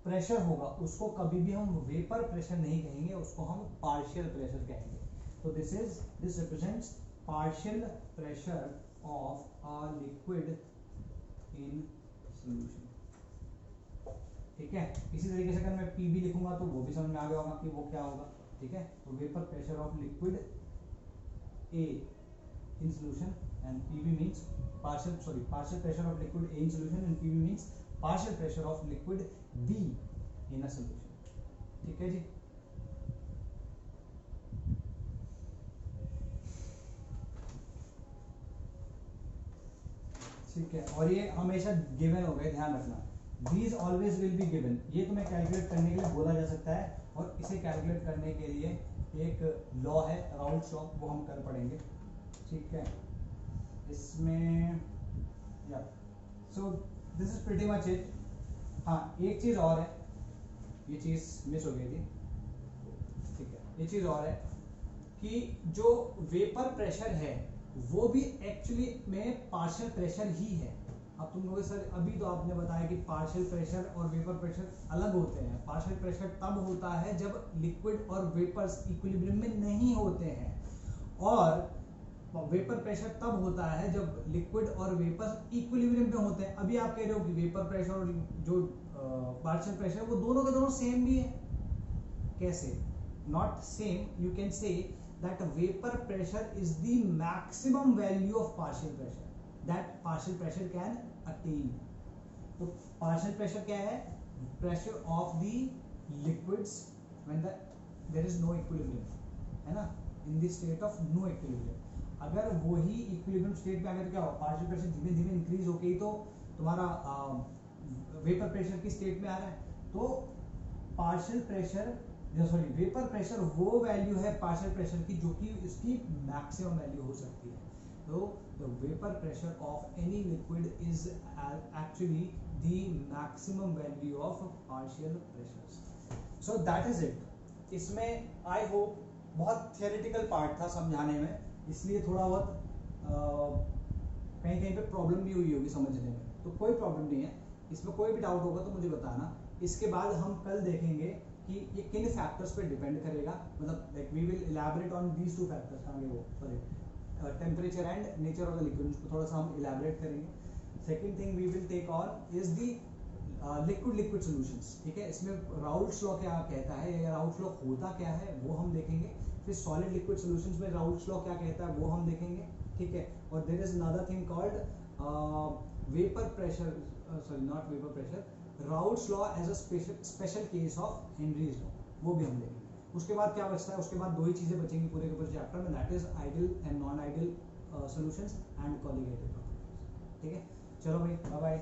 प्रेशर होगा उसको कभी भी हम वेपर प्रेशर नहीं कहेंगे, उसको हम पार्शियल प्रेशर कहेंगे. तो this represents partial pressure of a liquid in solution. ठीक है, इसी तरीके से अगर मैं Pb लिखूंगा तो वो भी समझ में आ गया होगा कि वो क्या होगा. ठीक है, तो vapour pressure of liquid A in solution and PB means partial pressure of liquid A in solution and PB means partial pressure of liquid B in a solution. ठीक है जी. ठीक है, और ये हमेशा गिवन हो गए, ध्यान रखना. These always will be given. ये तुम्हें कैलकुलेट करने के लिए बोला जा सकता है, और इसे कैलकुलेट करने के लिए एक लॉ है राउल्स लॉ, वो हम कर पढ़ेंगे. ठीक है, इसमें या so this is pretty much it. हाँ, एक चीज और है, ये चीज मिस हो गई थी. ठीक है, ये चीज और है कि जो वेपर प्रेशर है वो भी एक्चुअली में पार्शियल प्रेशर ही है. अब तुम लोग सर अभी तो आपने बताया कि पार्शियल प्रेशर और वेपर प्रेशर अलग होते हैं. पार्शियल प्रेशर तब होता है जब लिक्विड और वेपर्स इक्विलिब्रियम में नहीं होते हैं, और वेपर प्रेशर तब होता है जब लिक्विड और वेपर इक्विलिब्रियम पे होते हैं. अभी आप कह रहे हो कि वेपर प्रेशर और जो पार्शियल प्रेशर वो दोनों के दोनों सेम भी है. कैसे? Not same. You can say that vapor pressure is the maximum value of partial pressure that partial pressure can attain. तो partial pressure क्या है? Pressure of the liquids when there is no equilibrium, है ना, in the state of no equilibrium. अगर वही equilibrium state में आ गया तो क्या होगा, पार्शियल प्रेशर धीमे धीमे इंक्रीज होके ही तो तुम्हारा वेपर प्रेशर की स्टेट में आ रहा है. तो पार्शियल प्रेशर वेपर प्रेशर वो वैल्यू है पार्शियल प्रेशर की जो कि इसकी मैक्सिमम वैल्यू हो सकती है. तो the vapour pressure of any liquid is actually the maximum value of partial pressure. So that is it. इसमें आई होप बहुत थियोरेटिकल पार्ट था समझाने में, इसलिए थोड़ा बहुत कहीं कहीं पे प्रॉब्लम भी हुई होगी समझने में. तो कोई प्रॉब्लम नहीं है, इसमें कोई भी डाउट होगा तो मुझे बताना. इसके बाद हम कल देखेंगे कि ये किन फैक्टर्स पे डिपेंड करेगा, मतलब like we will elaborate on these two factors. कहांगे वो, sorry, temperature and nature of the liquid, उसको थोड़ा सा हम इलैबोरेट करेंगे. Second thing we will take on is the liquid solutions. ठीक है, इसमें राउल्स लॉ क्या कहता है, या राउल्स लॉ होता क्या है वो हम देखेंगे. फिर सॉलिड लिक्विड सॉल्यूशंस में राउल्स लॉ क्या कहता है वो हम देखेंगे. ठीक है, और there is another thing called vapour pressure, sorry not vapour pressure, Raoult's law as a special case of Henry's law, वो भी हम देखेंगे. उसके बाद क्या बचता है, उसके बाद दो ही चीजें बचेंगी पूरे के पूरे चैप्टर में, that is ideal and non ideal solutions and colligative properties. ठीक है, चलो भाई, बाय बाय.